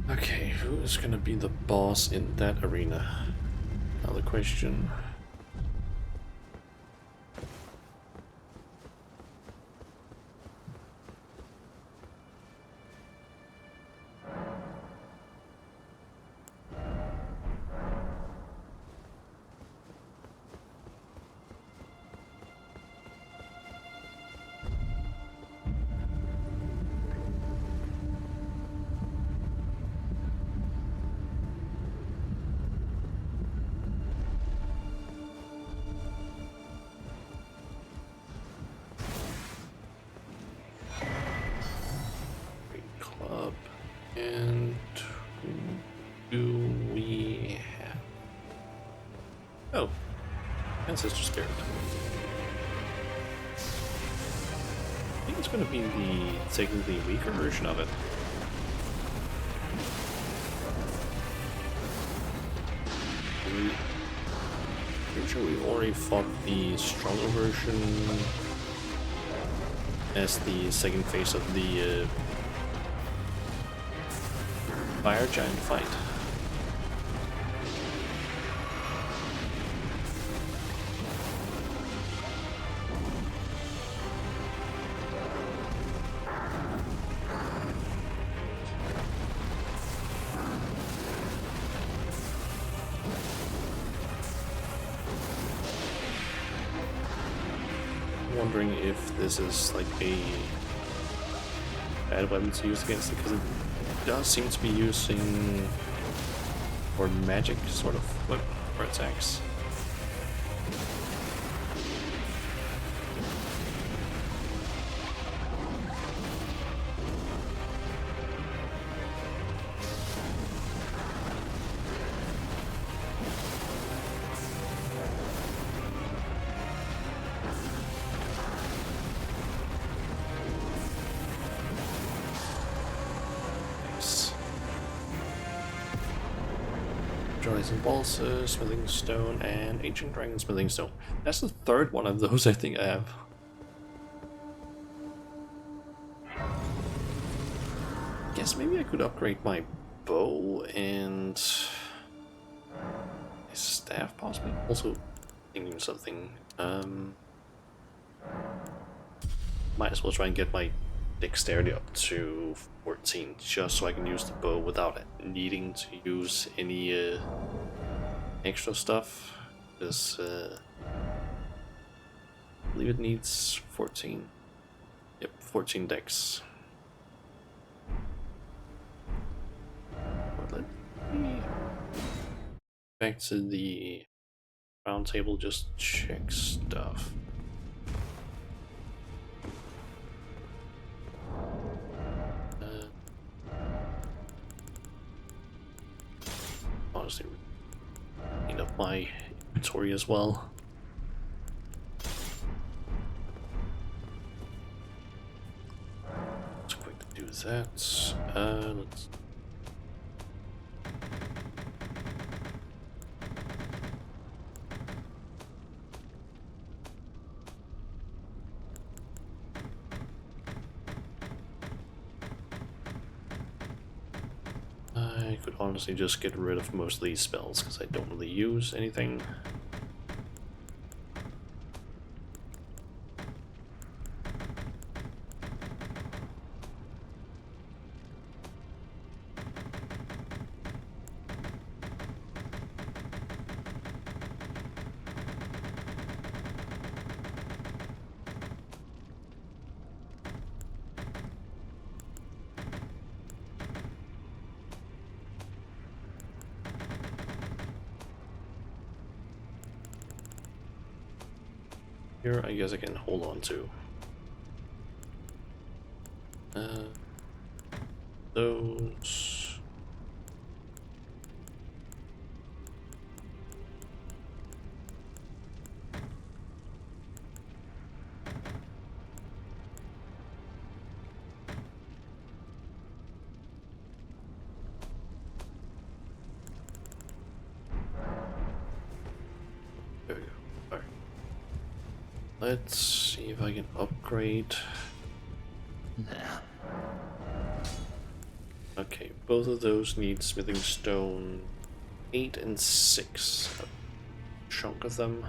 Okay, who is gonna be the boss in that arena? Another question. Club. And who do we have? Oh, Ancestor Spirit. I think it's going to be the technically weaker version of it. Pretty sure we already fought the stronger version as the second phase of the fire giant fight. wondering if this is like a bad weapon to use against it, because it does seem to be using or magic sort of weapon or attacks. Rising Balsa, Smithing Stone, and Ancient Dragon Smithing Stone. That's the third one of those I think I have. Guess maybe I could upgrade my bow and his staff possibly. Also thinking of something. Might as well try and get my dexterity up to 14 just so I can use the bow without needing to use any extra stuff, because I believe it needs 14. Yep, 14 dex. But let me back to the round table, just check stuff. Honestly, clean up my inventory as well. It's quick to do that. Let's. I could honestly just get rid of most of these spells because I don't really use anything. Here, I guess I can hold on to those. There we go. All right. Let's see if I can upgrade. Now. Okay, both of those need smithing stone 8 and 6. A chunk of them.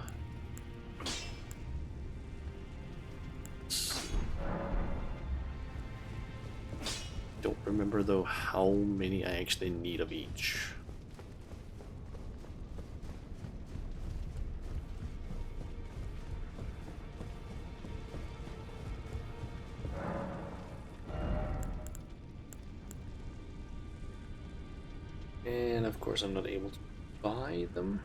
Don't remember though how many I actually need of each. And of course I'm not able to buy them.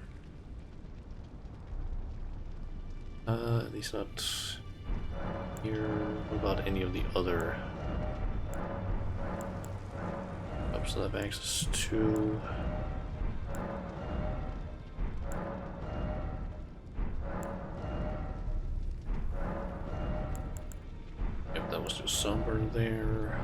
At least not here. What about any of the other shops that I have access to? Yep, that was just Sunburn there.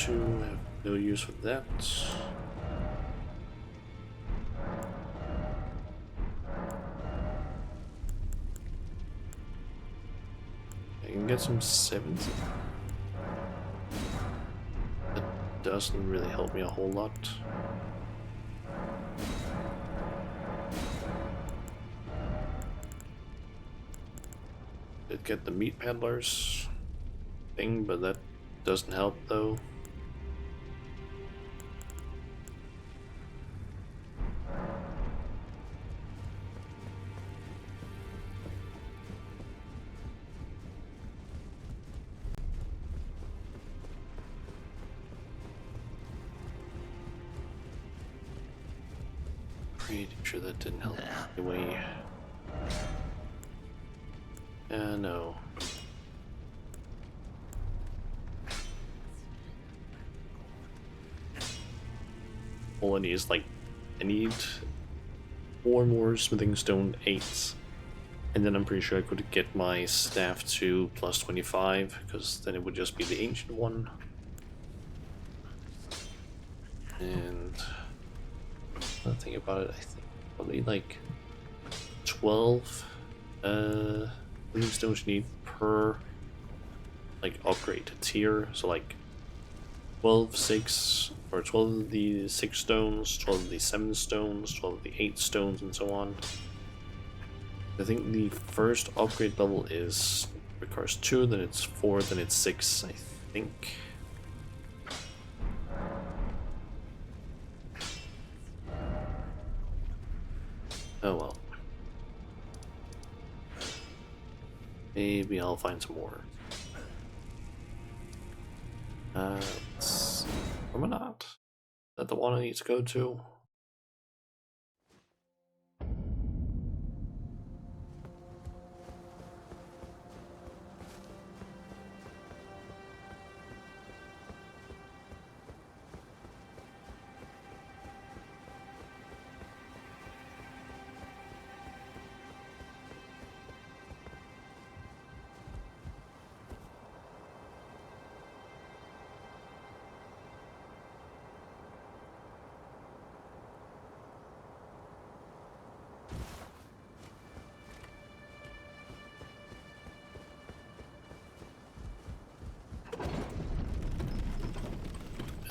Have no use for that. I can get some 70. That doesn't really help me a whole lot. Did get the meat peddlers thing, but that doesn't help though. Pretty sure that didn't help anyway. No. All I need is like, I need 4 more smithing stone 8s, and then I'm pretty sure I could get my staff to plus 25, because then it would just be the ancient one. And the thing about it, I think probably like 12 smithing stones you need per like upgrade tier, so like 12 6 or 12 of the 6 stones, 12 of the 7 stones, 12 of the 8 stones, and so on. I think the first upgrade level is requires 2, then it's 4, then it's 6, I think. Oh well. Maybe I'll find some more. Promenade. Is that the one I need to go to?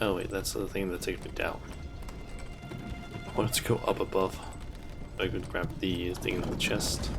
Oh wait, that's the thing that takes me down. I wanted to go up above. I could grab the thing in the chest.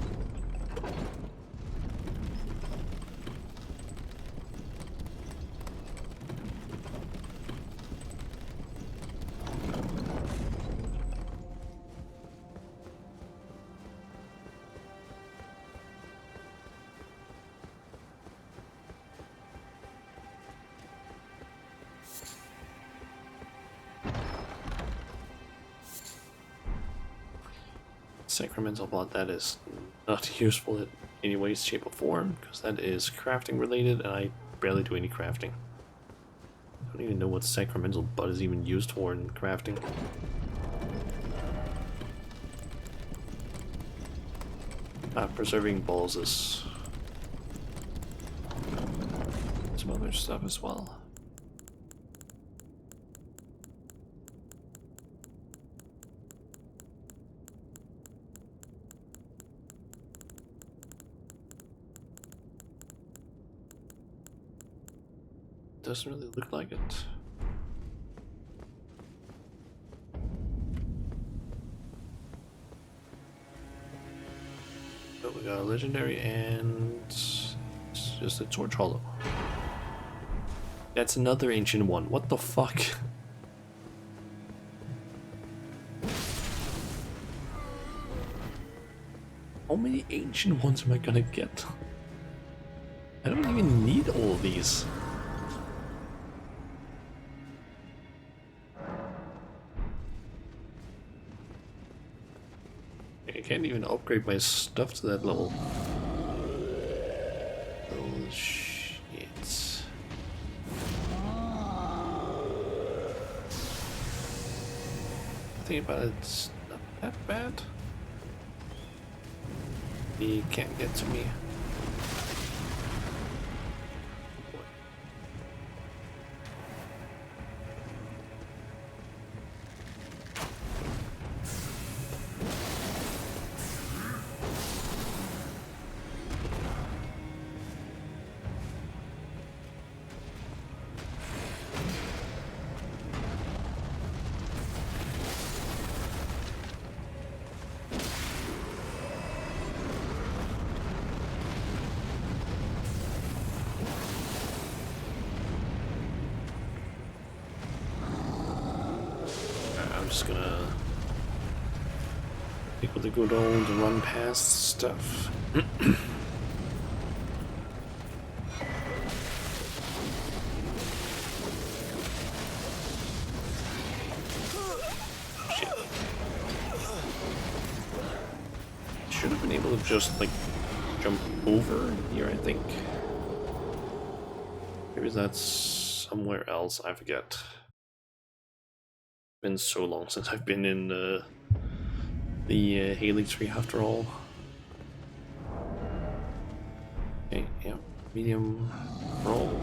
Sacramental blood, that is not useful in any way, shape, or form, because that is crafting related, and I barely do any crafting. I don't even know what sacramental blood is even used for in crafting. Preserving balls is some other stuff as well. Doesn't really look like it. Oh, we got a legendary and it's just a torch hollow. That's another ancient one. What the fuck? How many ancient ones am I gonna get? I don't even need all of these. I can't even upgrade my stuff to that level. Oh shit. Think about it, it's not that bad. He can't get to me. just gonna stick with the good old run past stuff. Shit. Should have been able to just like jump over here, I think. Maybe that's somewhere else, I forget. Been so long since I've been in the Haley tree after all. Okay, yeah, medium roll.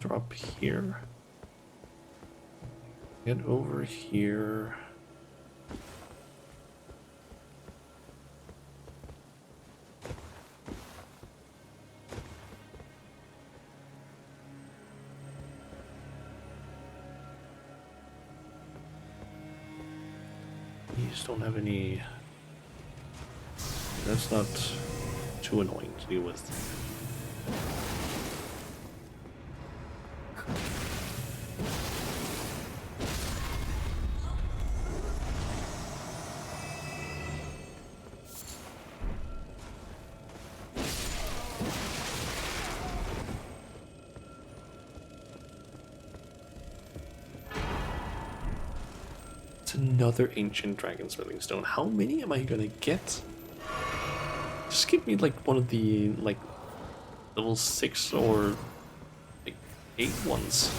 Drop here. Get over here. These don't have any. That's not too annoying to deal with. Another ancient dragon smithing stone. How many am I gonna get? Just give me like one of the like level 6 or like 8 ones.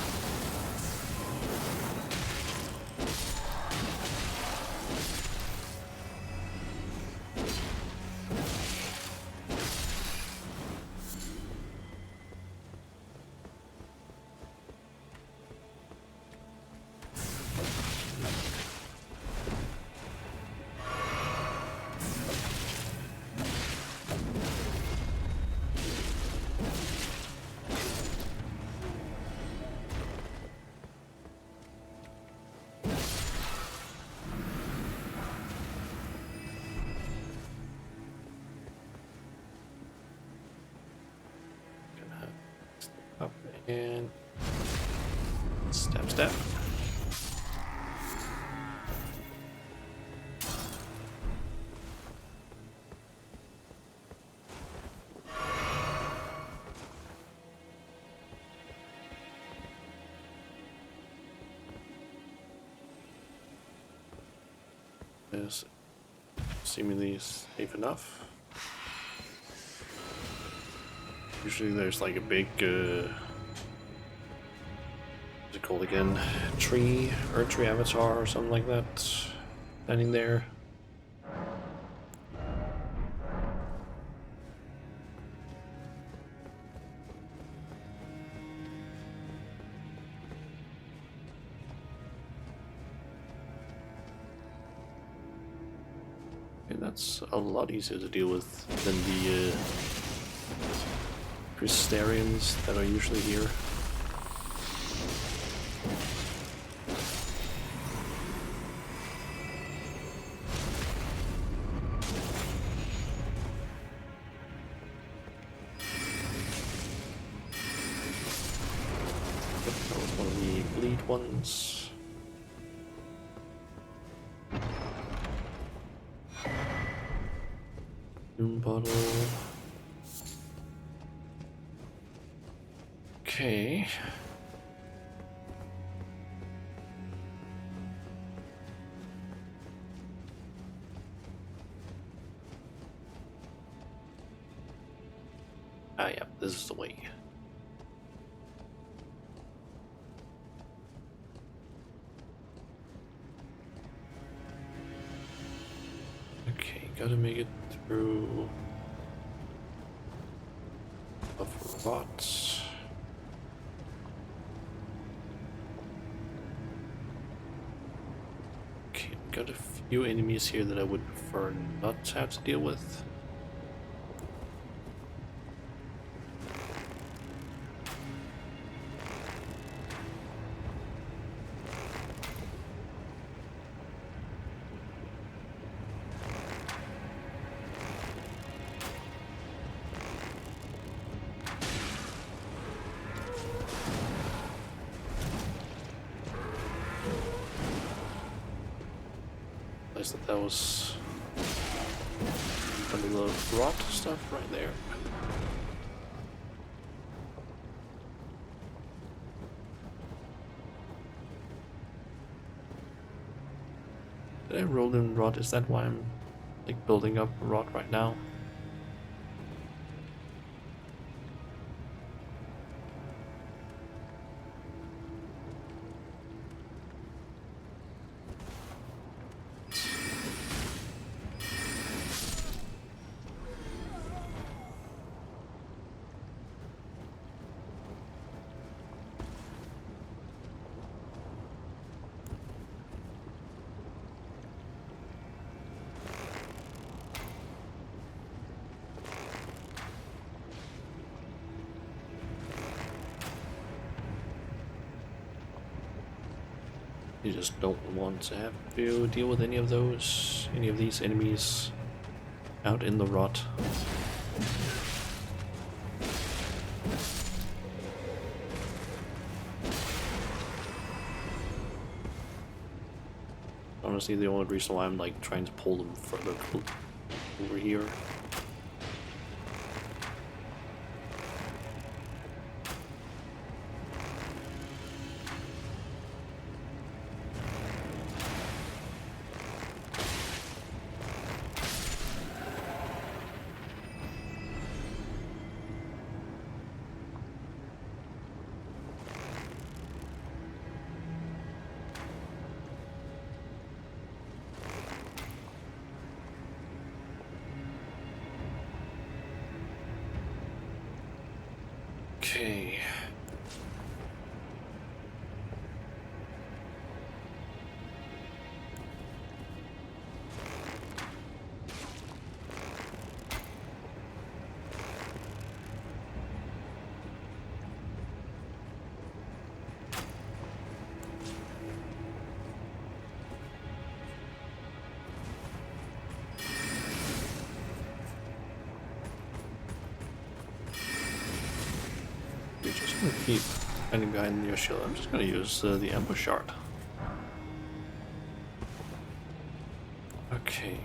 Up and step, step. Is seemingly safe enough. Usually there's like a big, what's it called again? Tree, Earth Tree Avatar or something like that, standing there. And that's a lot easier to deal with than the Crystarians that are usually here. That was one of the bleed ones. Doom bottle. Okay. Ah, yeah, this is the way. Okay, gotta make it through of robots. got a few enemies here that I would prefer not to have to deal with. That was a little rot stuff right there. Did I roll in rot? Is that why I'm like building up rot right now? You just don't want to have to deal with any of these enemies out in the rot. Honestly, the only reason why I'm like trying to pull them further over here. Okay. You're just gonna keep hiding behind your shield. I'm just gonna use the ambush shard. Okay.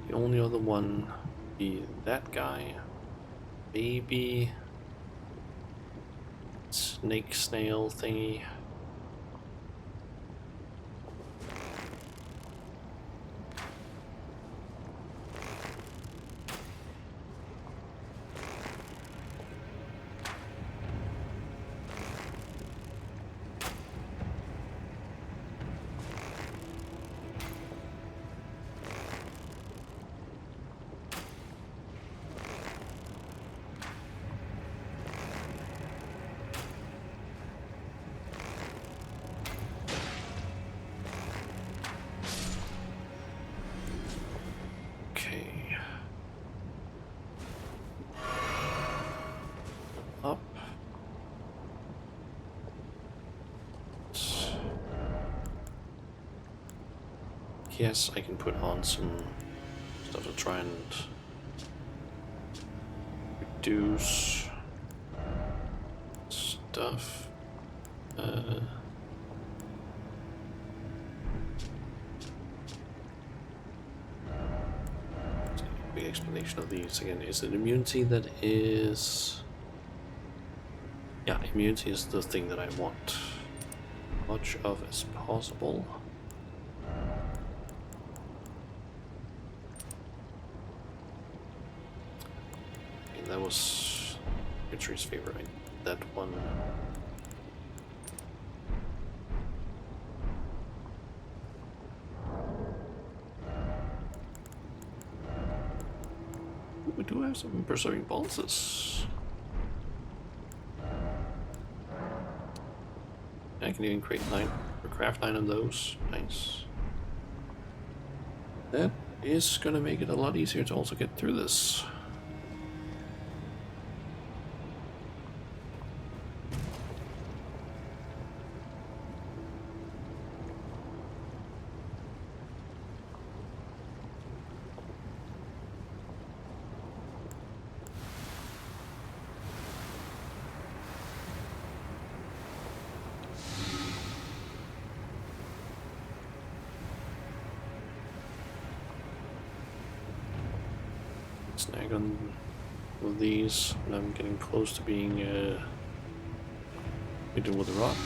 The only other one be that guy. Maybe snake snail thingy. Up. Yes, I can put on some stuff to try and reduce stuff. Big explanation of these again. Is it immunity that is? Yeah, immunity is the thing that I want much of as possible. And that was Richard's favorite. That one. We do have some preserving pulses. I can even create 9 or craft 9 of those. Nice. That is gonna make it a lot easier to also get through this. Snag on one of these, and I'm getting close to being hit with a rod.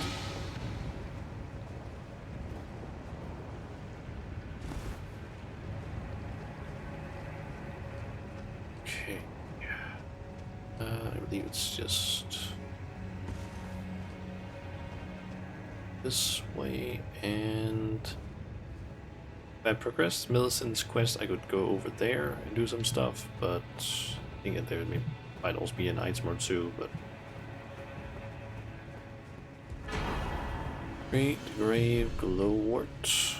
Okay. I believe it's just this way, and if I progressed Millicent's quest, I could go over there and do some stuff, but I think that there might also be an item or two, but... Great Grave Glowwort.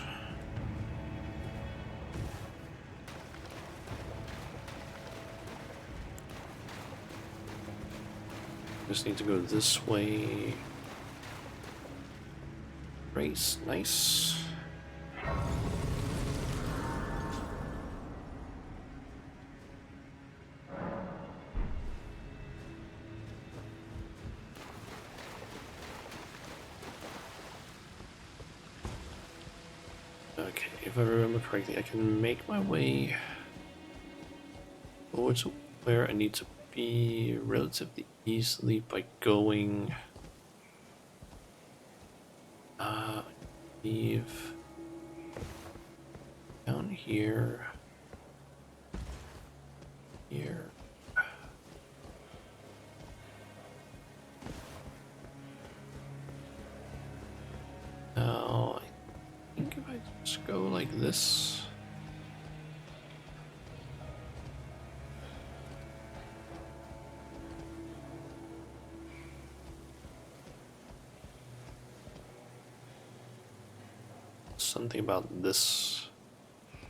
Just need to go this way. Race, nice. Okay, if I remember correctly, I can make my way over to where I need to be relatively easily by going. I believe down here. Here. Now, I think if I just go like this. Something about this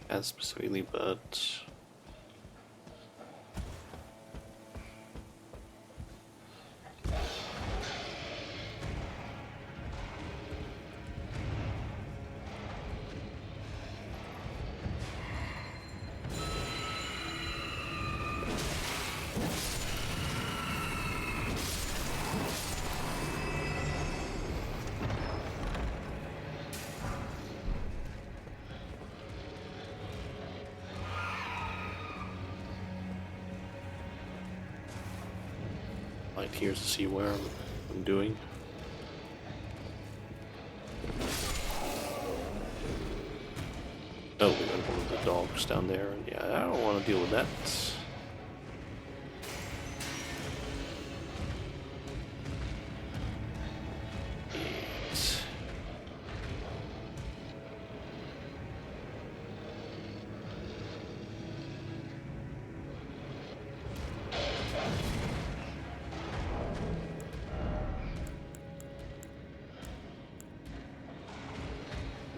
as specifically, but light here to see where I'm doing. Oh, we got one of the dogs down there, and yeah, I don't want to deal with that.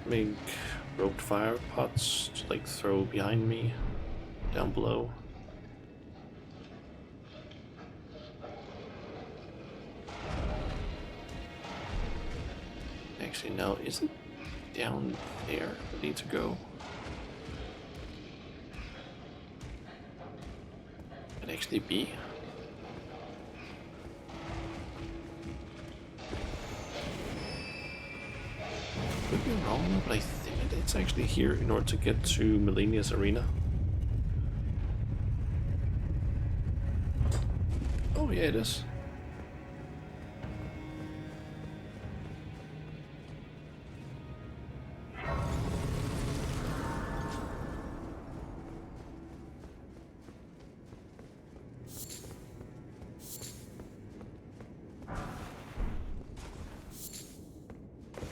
Make roped fire pots to like throw behind me down below. Actually, no, is it down there I need to go? Could actually be. Could be wrong, but I think it's actually here in order to get to Millennia's Arena. Oh yeah, it is.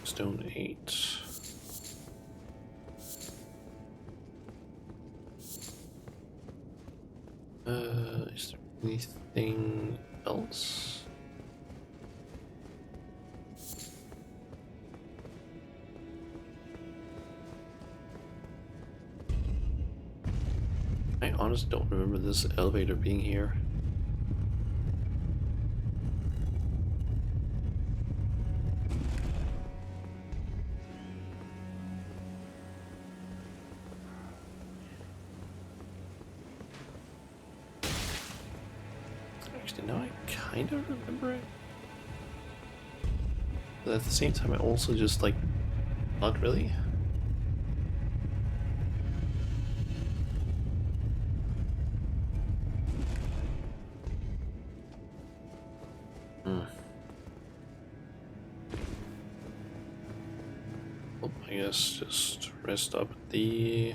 Stone 8. Is there anything else? honestly don't remember this elevator being here. Actually, no, I kind of remember it. But at the same time, I also just like, not really. Well, I guess just rest up the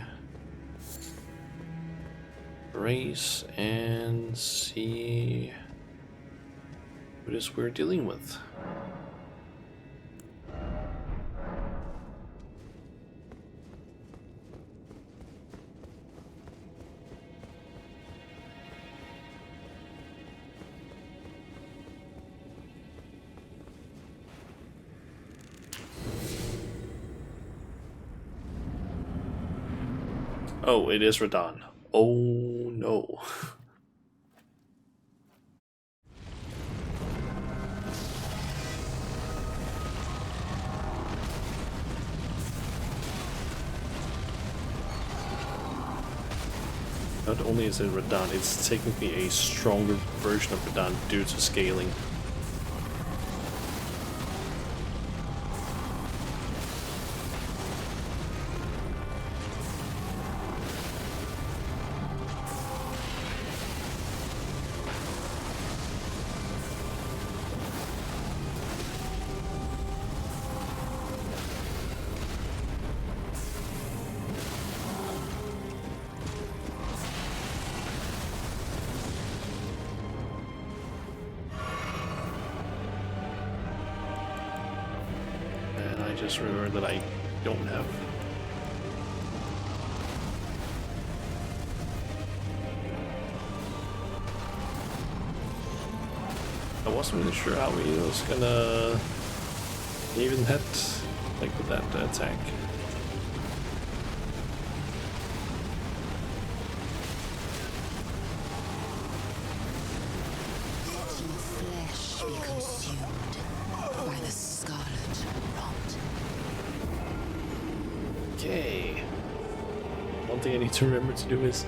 race and see what it is we're dealing with. Oh, it is Radon. Oh no. Not only is it Radon, it's technically a stronger version of Radon due to scaling. And I just remembered that I don't have. I wasn't really sure how he was gonna even hit, like with that attack. Let your flesh be consumed by the scarlet rot. Okay. One thing I need to remember to do is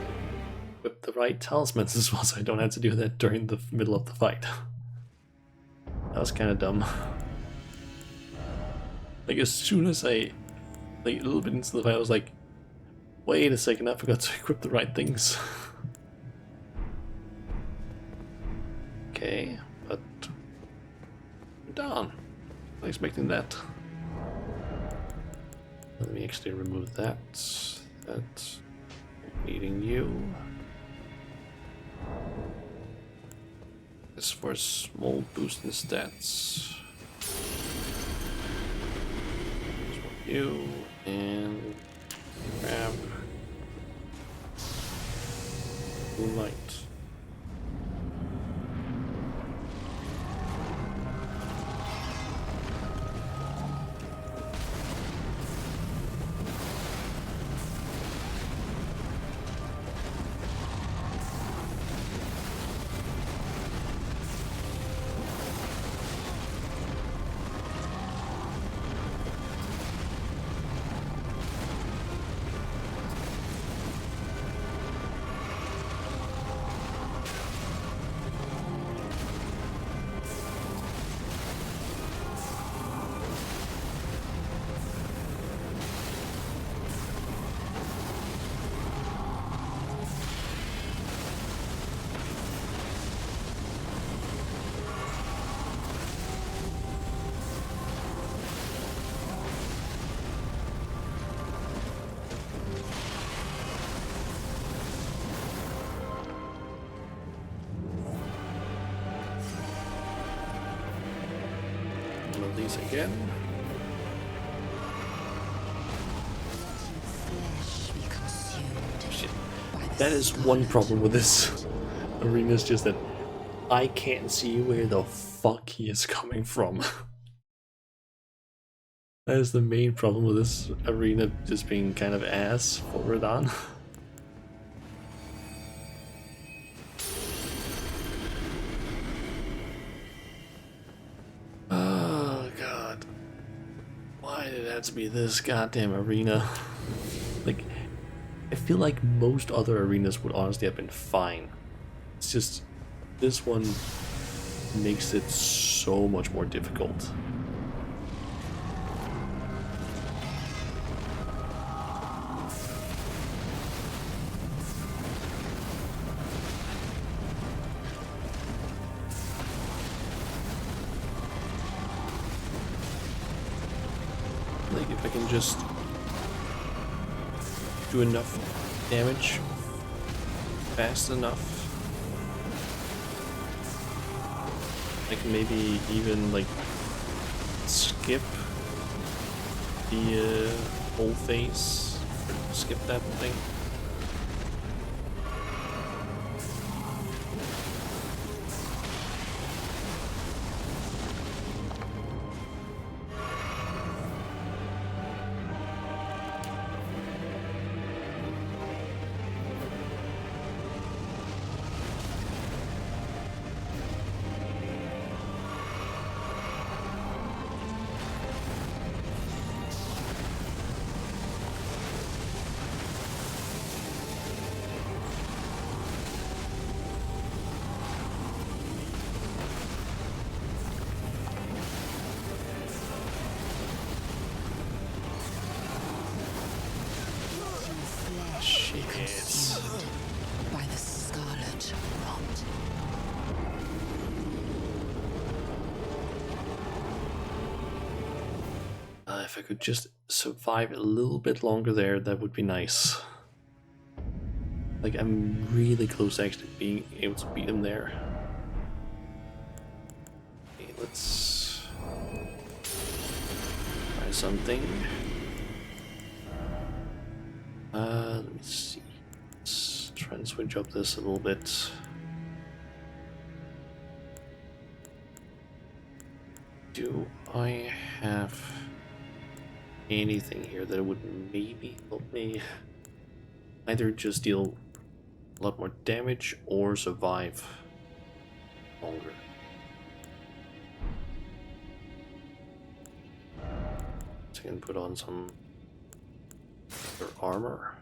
whip the right talismans as well, so I don't have to do that during the middle of the fight. That was kind of dumb. Like as soon as I, like a little bit into the fight, I was like, wait a second, I forgot to equip the right things. Okay, but done. Not expecting that. Let me actually remove that. That's needing you. This for a small boost in stats. You and grab light. One of these again. Flesh be consumed Shit. by the That is one problem with this arena, is just that I can't see where the fuck he is coming from. That is the main problem with this arena, just being kind of ass for Radon. Why did it have to be this goddamn arena? Like, I feel like most other arenas would honestly have been fine. It's just, this one makes it so much more difficult. Like, if I can just do enough damage fast enough, I can maybe even like skip the whole phase, skip that thing. Consumed by the scarlet rot. If I could just survive a little bit longer there, that would be nice. Like, I'm really close to actually being able to beat him there. Okay, let's try something. Let me see. Let's try and switch up this a little bit. Do I have anything here that would maybe help me either just deal a lot more damage or survive longer? So I can put on some other armor.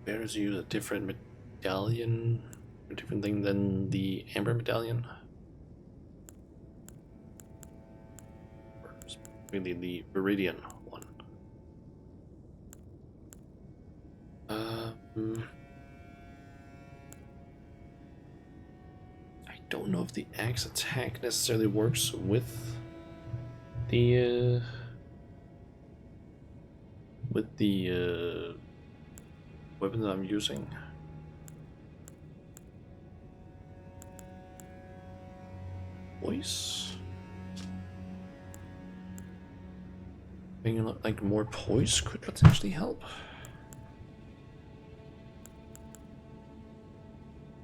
Better to use a different medallion, a different thing than the Amber medallion. Or really the Viridian one. I don't know if the axe attack necessarily works with the weapon that I'm using. Voice. Being like more poise could potentially help.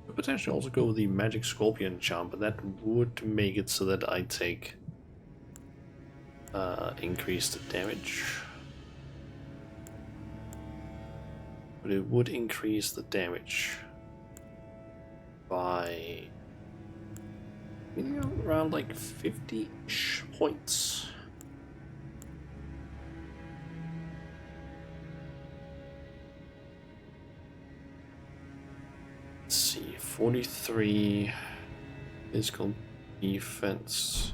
Could potentially also go with the Magic Scorpion charm, but that would make it so that I take increased damage. But it would increase the damage by around like 50-ish points. Let's see, 43 physical defense.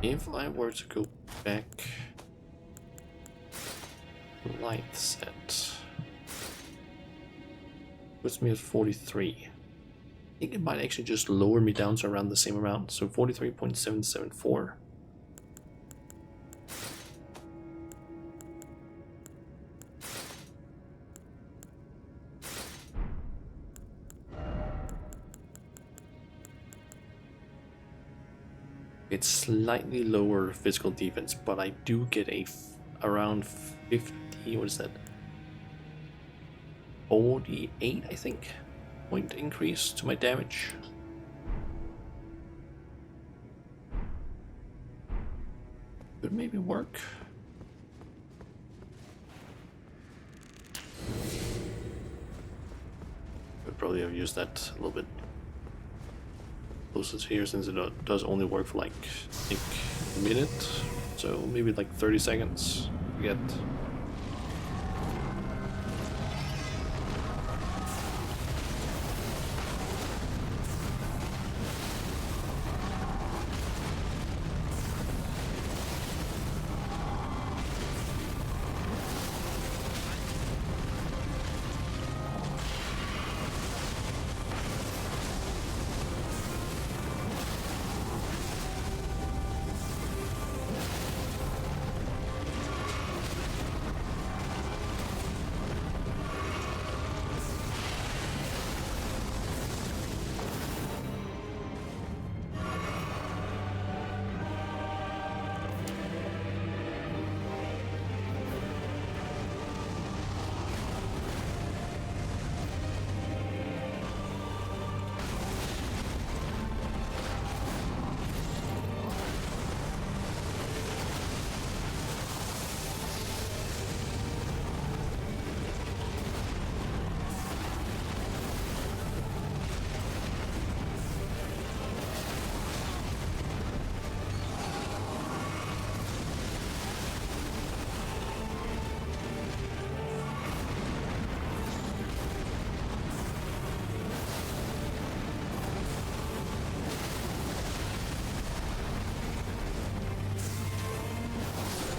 If I were to go back light set, puts me at 43. I think it might actually just lower me down to around the same amount, so 43.774. It's slightly lower physical defense, but I do get around 50, what is that? 48, I think, point increase to my damage. Could maybe work. Could probably have used that a little bit closer to here, since it does only work for like, I think, a minute, so maybe like 30 seconds to get.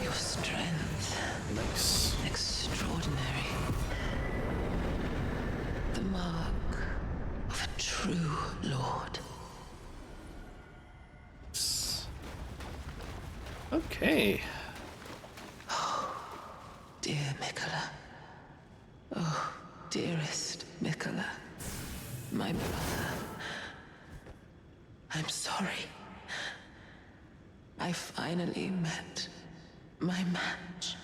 Your strength. Nice. Extraordinary. The mark of a true lord. Okay. Dear Mikola. Oh, dearest Mikola. My brother. I'm sorry. I finally met my match.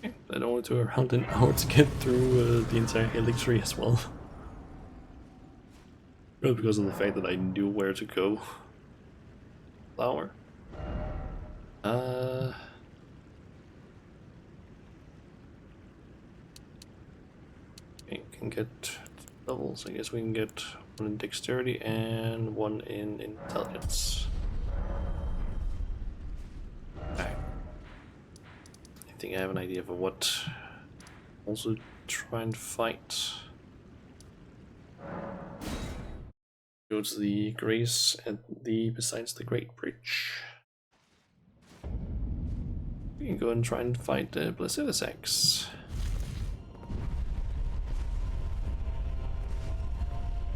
I don't want to around an hour to get through the entire Helix tree as well. Well, because of the fact that I knew where to go. Flower. Okay, can get levels. I guess we can get one in dexterity and one in intelligence. Okay. I think I have an idea for what. Also try and fight. Go to the Grace and besides the Great Bridge. We can go and try and fight Blasilis X.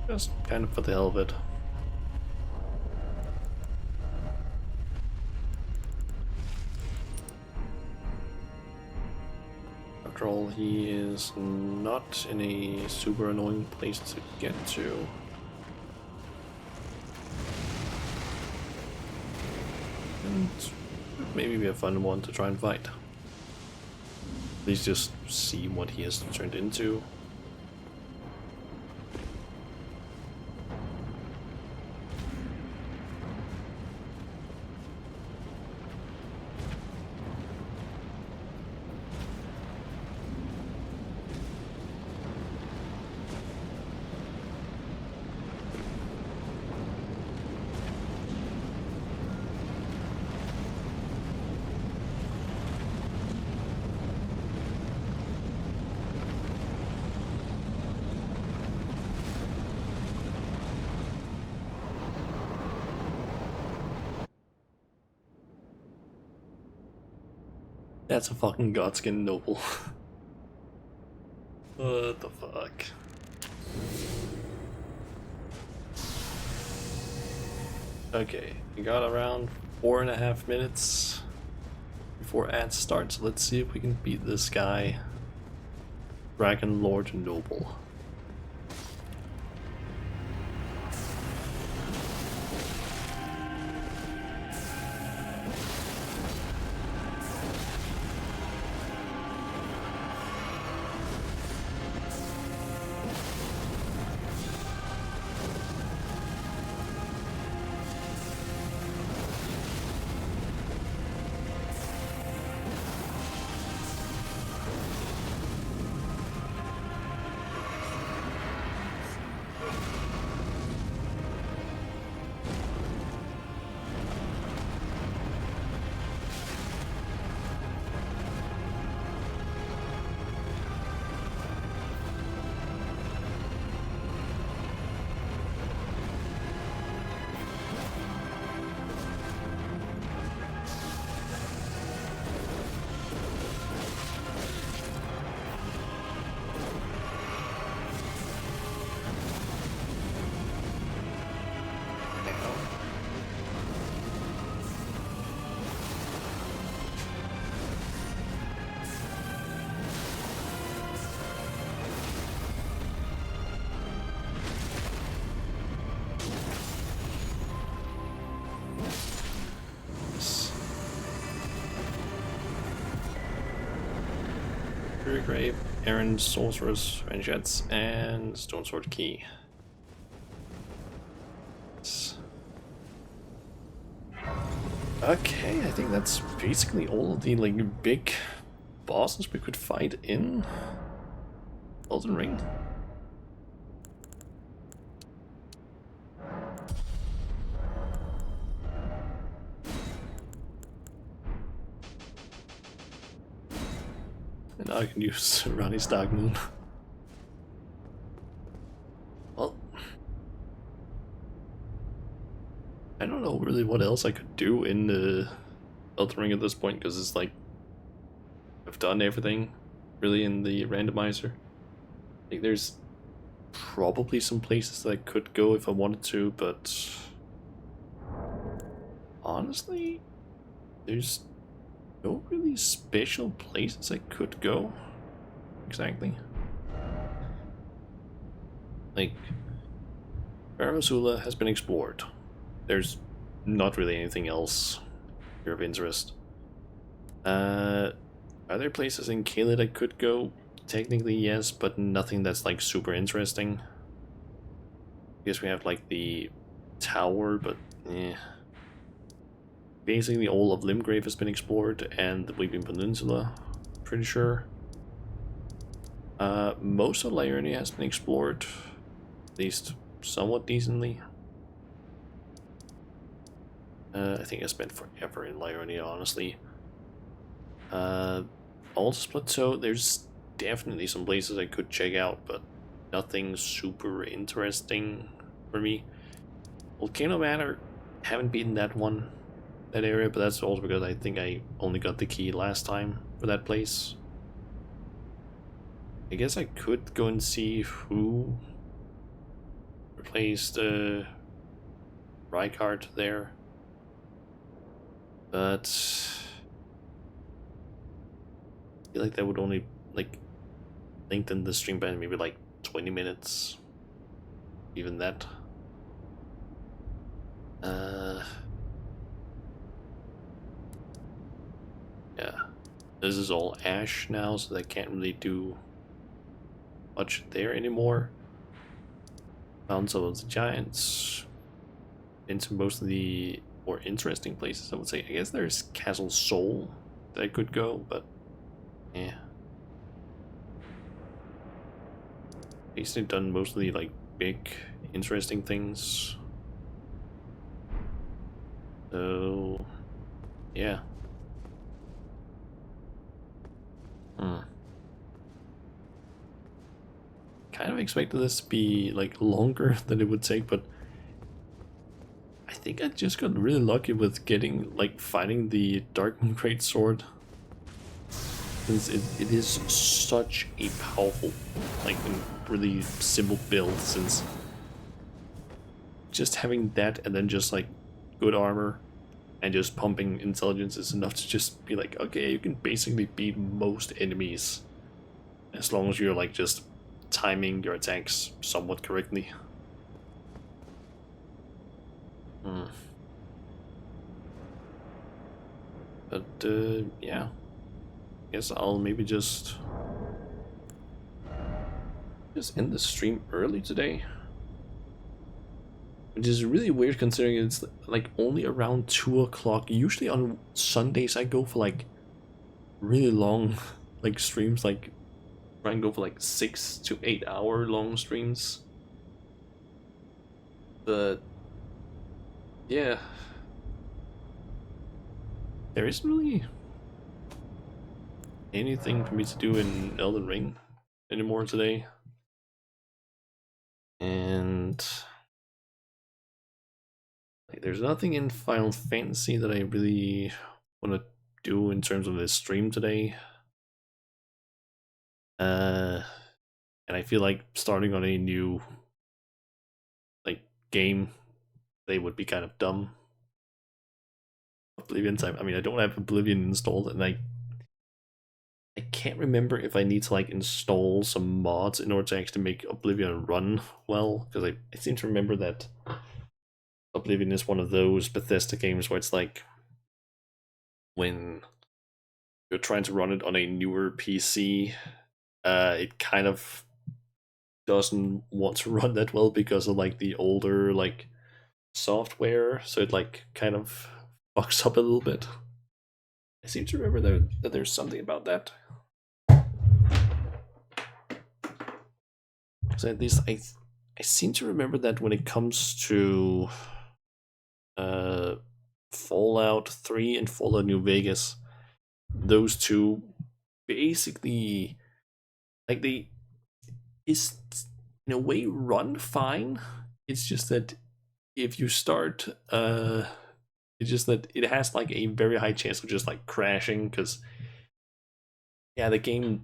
Just kind of for the hell of it. After all, he is not in a super annoying place to get to. And maybe be a fun one to try and fight. At least just see what he has turned into. That's a fucking Godskin noble. What the fuck? Okay, we got around 4.5 minutes before ad starts. Let's see if we can beat this guy. Dragon Lord Noble. Spirit Grave, Aaron, Sorceress, Ranchets, and Stone Sword Key. Okay, I think that's basically all of the like big bosses we could fight in Elden Ring. And now I can use Rani's Dark Moon. Well, I don't know really what else I could do in the Elden Ring at this point, because it's like I've done everything really in the randomizer. Like there's probably some places that I could go if I wanted to, but honestly, there's no really special places I could go. Exactly. Like, Farazula has been explored. There's not really anything else here of interest. Are there places in Caelid I could go? Technically yes, but nothing that's like super interesting. I guess we have like the tower, but eh. Basically all of Limgrave has been explored, and the Weeping Peninsula, pretty sure. Most of Liurnia has been explored, at least somewhat decently. I think I spent forever in Liurnia, honestly. Altus Plateau, there's definitely some places I could check out, but nothing super interesting for me. Volcano Manor, haven't beaten that area, but that's also because I think I only got the key last time for that place. I guess I could go and see who replaced Rykard there, but I feel like that would only like lengthen the stream by maybe like 20 minutes, even that. Yeah, this is all ash now, so I can't really do much there anymore. Found some of the giants, into most of the more interesting places, I would say. I guess there's Castle Sol that I could go, but yeah. Basically done most of the like big interesting things. So yeah. Kind of expected this to be like longer than it would take, but I think I just got really lucky with getting like finding the Darkmoon Great Sword. Since it is such a powerful, like really simple build, since just having that and then just like good armor and just pumping intelligence is enough to just be like, okay, you can basically beat most enemies as long as you're like just timing your attacks somewhat correctly. But yeah, guess I'll maybe just end the stream early today, which is really weird considering it's like only around 2 o'clock. Usually on Sundays I go for like really long like streams, like try and go for like 6 to 8 hour long streams. But yeah, there isn't really anything for me to do in Elden Ring anymore today. And like, there's nothing in Final Fantasy that I really want to do in terms of this stream today. And I feel like starting on a new like game, they would be kind of dumb. Oblivion time. I mean, I don't have Oblivion installed, and I can't remember if I need to like install some mods in order to actually make Oblivion run well, because I seem to remember that Oblivion is one of those Bethesda games where it's like when you're trying to run it on a newer PC, it kind of doesn't want to run that well because of like the older like software, so it like kind of fucks up a little bit. I seem to remember that there's something about that. So at least I seem to remember that when it comes to Fallout 3 and Fallout New Vegas, those two basically like they is in a way run fine. It's just that if you start it's just that it has like a very high chance of just like crashing because yeah, the games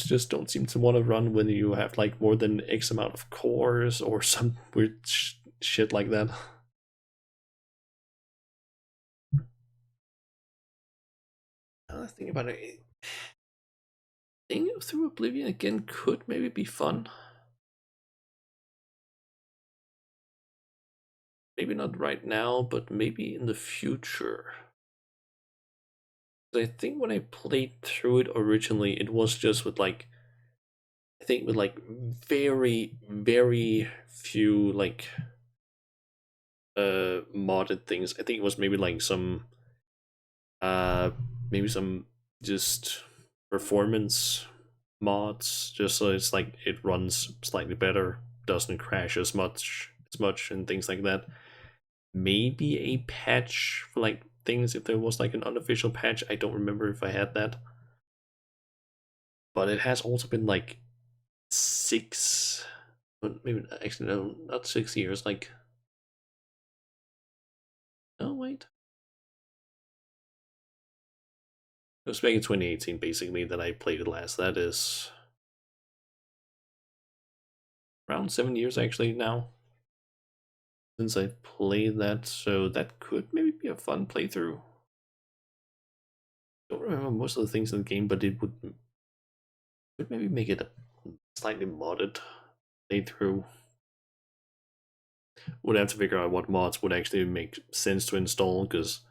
just don't seem to want to run when you have like more than X amount of cores or some weird shit like that. Another thing about it, playing through Oblivion again could maybe be fun. Maybe not right now, but maybe in the future. I think when I played through it originally, it was just with like, I think with like very few like modded things. I think it was maybe like some maybe some just performance mods, just so it's like it runs slightly better, doesn't crash as much and things like that. Maybe a patch for like things if there was like an unofficial patch. I don't remember if I had that. But it has also been like 6, maybe actually no, not 6 years, like, oh wait. It was back in 2018 basically that I played it last. That is around 7 years actually now since I played that, so that could maybe be a fun playthrough. Don't remember most of the things in the game, but it would maybe make it a slightly modded playthrough. Would have to figure out what mods would actually make sense to install, because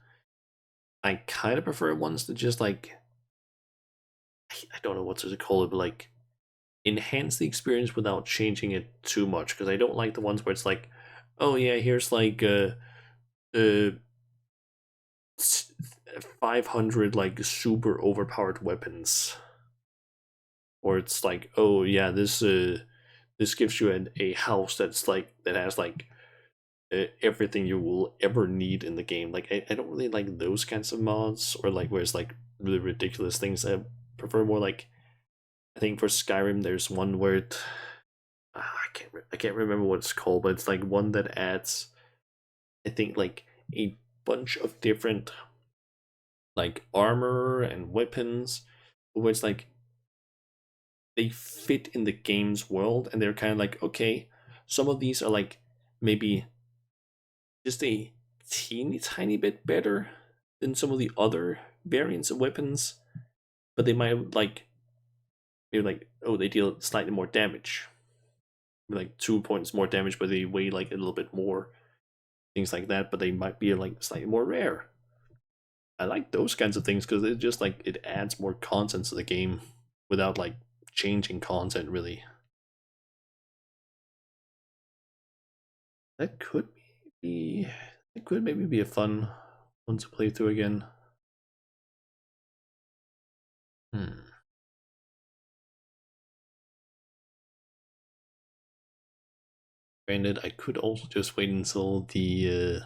I kind of prefer ones that just like, I don't know what to call it, but like enhance the experience without changing it too much, because I don't like the ones where it's like, oh yeah, here's like 500 like super overpowered weapons, or it's like, oh yeah, this gives you a house that's like that has like everything you will ever need in the game. Like I don't really like those kinds of mods, or like where it's like really ridiculous things. I prefer more like, I think for Skyrim there's one where it, I can't remember what it's called, but it's like one that adds, I think like a bunch of different like armor and weapons, where it's like they fit in the game's world, and they're kind of like, okay, some of these are like maybe just a teeny tiny bit better than some of the other variants of weapons, but they might like, maybe like, oh, they deal slightly more damage, like 2 points more damage, but they weigh like a little bit more, things like that, but they might be like slightly more rare. I like those kinds of things because it just like it adds more content to the game without like changing content really. That could be, it could maybe be a fun one to play through again. Granted, I could also just wait until the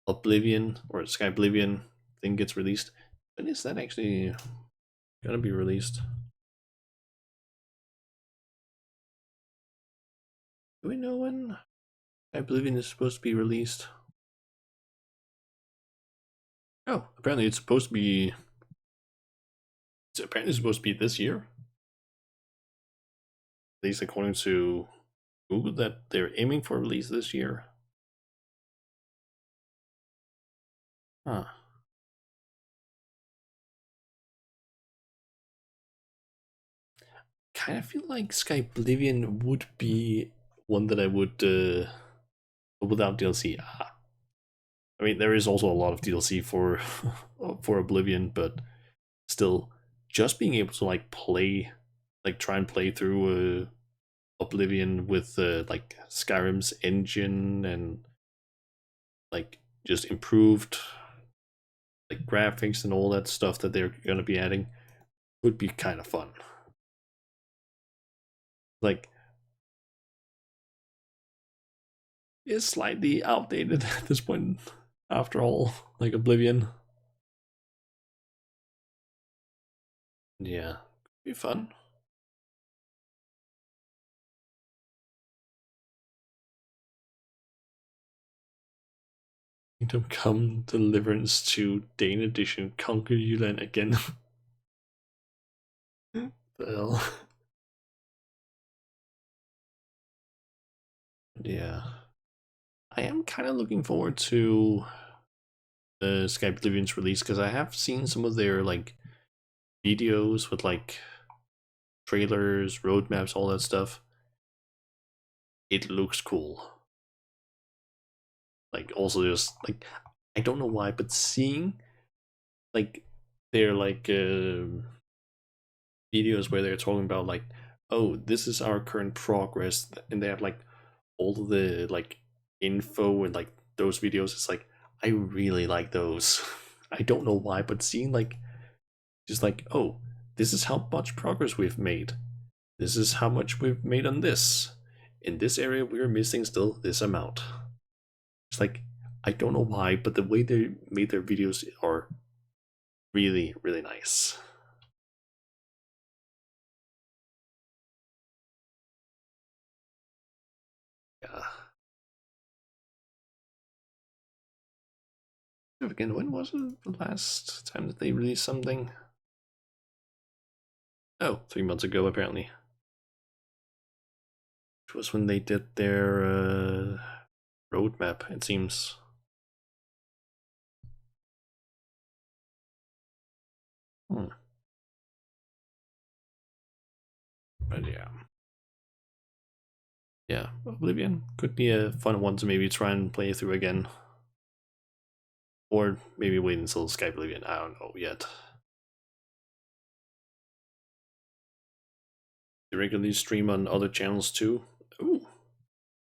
Oblivion or Sky Oblivion thing gets released. When is that actually gonna be released? Do we know when Sky Oblivion is supposed to be released? Oh, apparently it's supposed to be. It's apparently supposed to be this year. At least according to Google, that they're aiming for release this year. Huh. Kind of feel like Sky Oblivion would be one that I would without DLC. I mean, there is also a lot of DLC for for Oblivion, but still, just being able to like play, like try and play through Oblivion with like Skyrim's engine and like just improved like graphics and all that stuff that they're gonna be adding would be kind of fun. Like, it's slightly outdated at this point, after all, like Oblivion. Yeah, be fun. Kingdom Come Deliverance 2 Dane Edition Conquer Yulan again. The hell? Yeah. I am kind of looking forward to Sky Oblivion's release because I have seen some of their like videos with like trailers, roadmaps, all that stuff. It looks cool. Like also just like I don't know why, but seeing like their like videos where they're talking about like, oh, this is our current progress, and they have like all the like info and like those videos. It's like I really like those. I don't know why, but seeing like just like, oh, this is how much progress we've made. This is how much we've made on this. In this area, we're missing still this amount. It's like I don't know why, but the way they made their videos are really, really nice. Yeah. Again, when was it the last time that they released something? Oh, 3 months ago, apparently. Which was when they did their roadmap, it seems. But yeah. Yeah, Oblivion could be a fun one to maybe try and play through again. Or maybe wait until Sky Oblivion, I don't know yet. They regularly stream on other channels too. Ooh,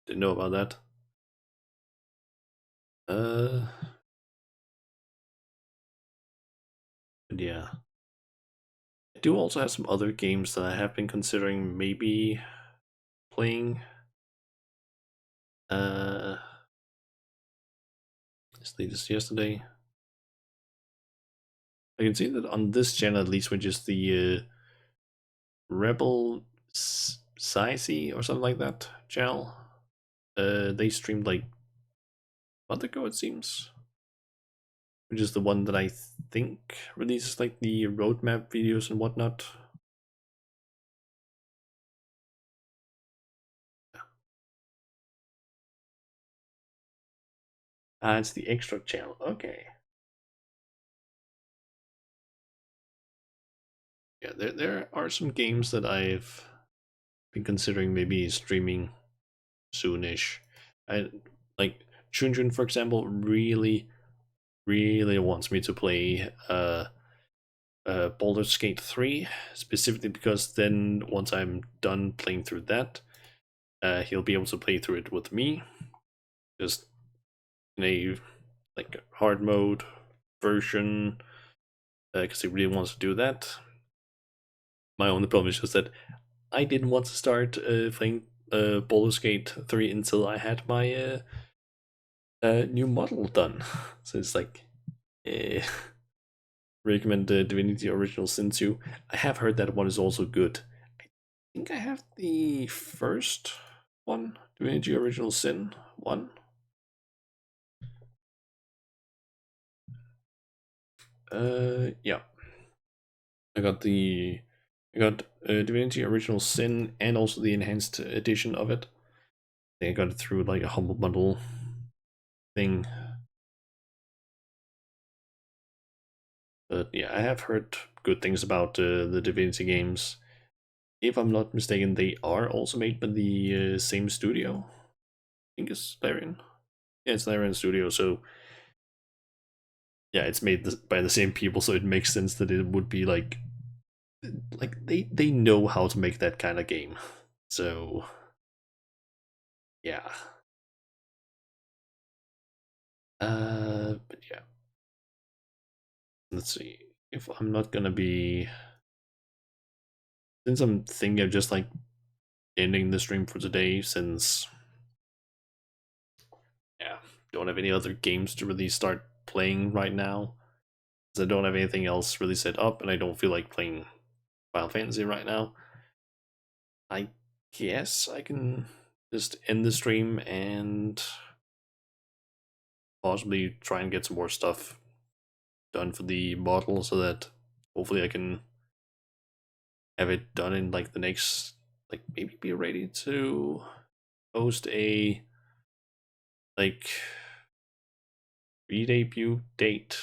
didn't know about that. But yeah. I do also have some other games that I have been considering maybe playing. This latest yesterday. I can see that on this channel at least, which is the Rebel Sizy or something like that channel. They streamed like a month ago, it seems. Which is the one that I think releases like the roadmap videos and whatnot. Ah, it's the extra channel. Okay. Yeah, there are some games that I've been considering maybe streaming soonish. I like Chunjun, for example, really wants me to play Baldur's Gate 3, specifically because then once I'm done playing through that, he'll be able to play through it with me, just in a like hard mode version, because he really wants to do that. My only problem is just that I didn't want to start playing Baldur's Gate 3 until I had my new model done. So it's like, recommend Divinity Original Sin 2. I have heard that one is also good. I think I have the first one, Divinity Original Sin 1. Yeah. I got Divinity Original Sin and also the enhanced edition of it. I think I got it through like a Humble Bundle thing. But yeah, I have heard good things about the Divinity games. If I'm not mistaken, they are also made by the same studio. I think it's Larian. Yeah, it's Larian Studio, so yeah, it's made by the same people, so it makes sense that it would be like like they know how to make that kind of game. So yeah. But yeah. Let's see. If I'm not gonna be, since I'm thinking of just like ending the stream for today, since yeah, don't have any other games to really start playing right now. Because I don't have anything else really set up, and I don't feel like playing Final Fantasy right now. I guess I can just end the stream and possibly try and get some more stuff done for the bottle so that hopefully I can have it done in like the next, like maybe be ready to post a like re-debut date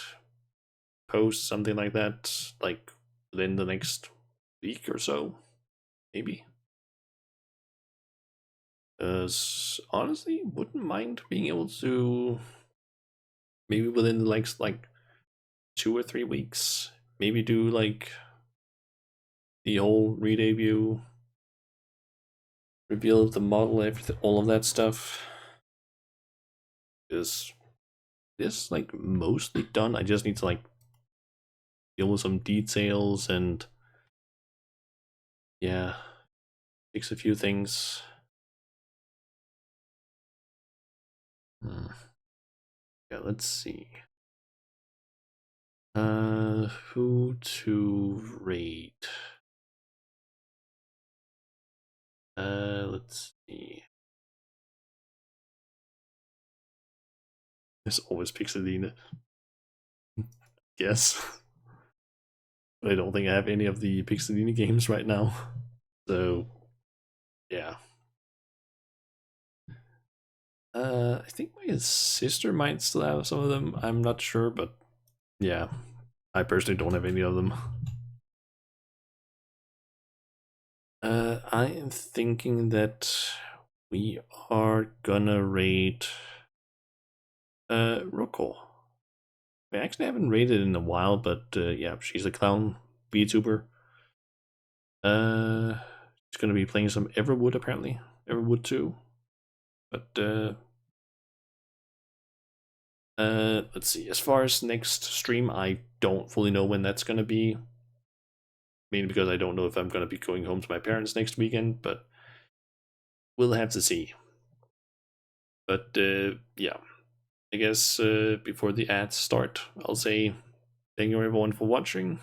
post, something like that, like within the next week or so, maybe. Because honestly, wouldn't mind being able to maybe within the next like 2 or 3 weeks, maybe do like the whole re-debut, reveal of the model, everything, all of that stuff. Because it's like mostly done. I just need to like deal with some details and yeah, fix a few things. Yeah, let's see. Who to rate? Let's see. There's always Pixelina. Yes. But I don't think I have any of the Pixelina games right now. So, yeah. I think my sister might still have some of them. I'm not sure, but yeah. I personally don't have any of them. I am thinking that we are gonna rate Roko. I actually haven't rated in a while, but yeah, she's a clown VTuber. She's gonna be playing some Everwood apparently, Everwood 2. But let's see. As far as next stream, I don't fully know when that's gonna be. Mainly because I don't know if I'm gonna be going home to my parents next weekend, but we'll have to see. But yeah, I guess before the ads start, I'll say thank you everyone for watching,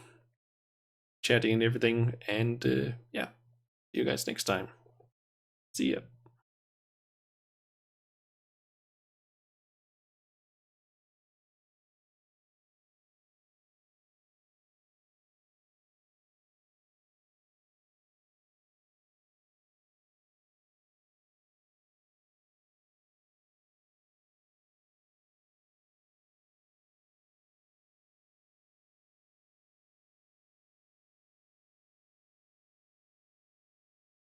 chatting and everything, and yeah, see you guys next time. See ya.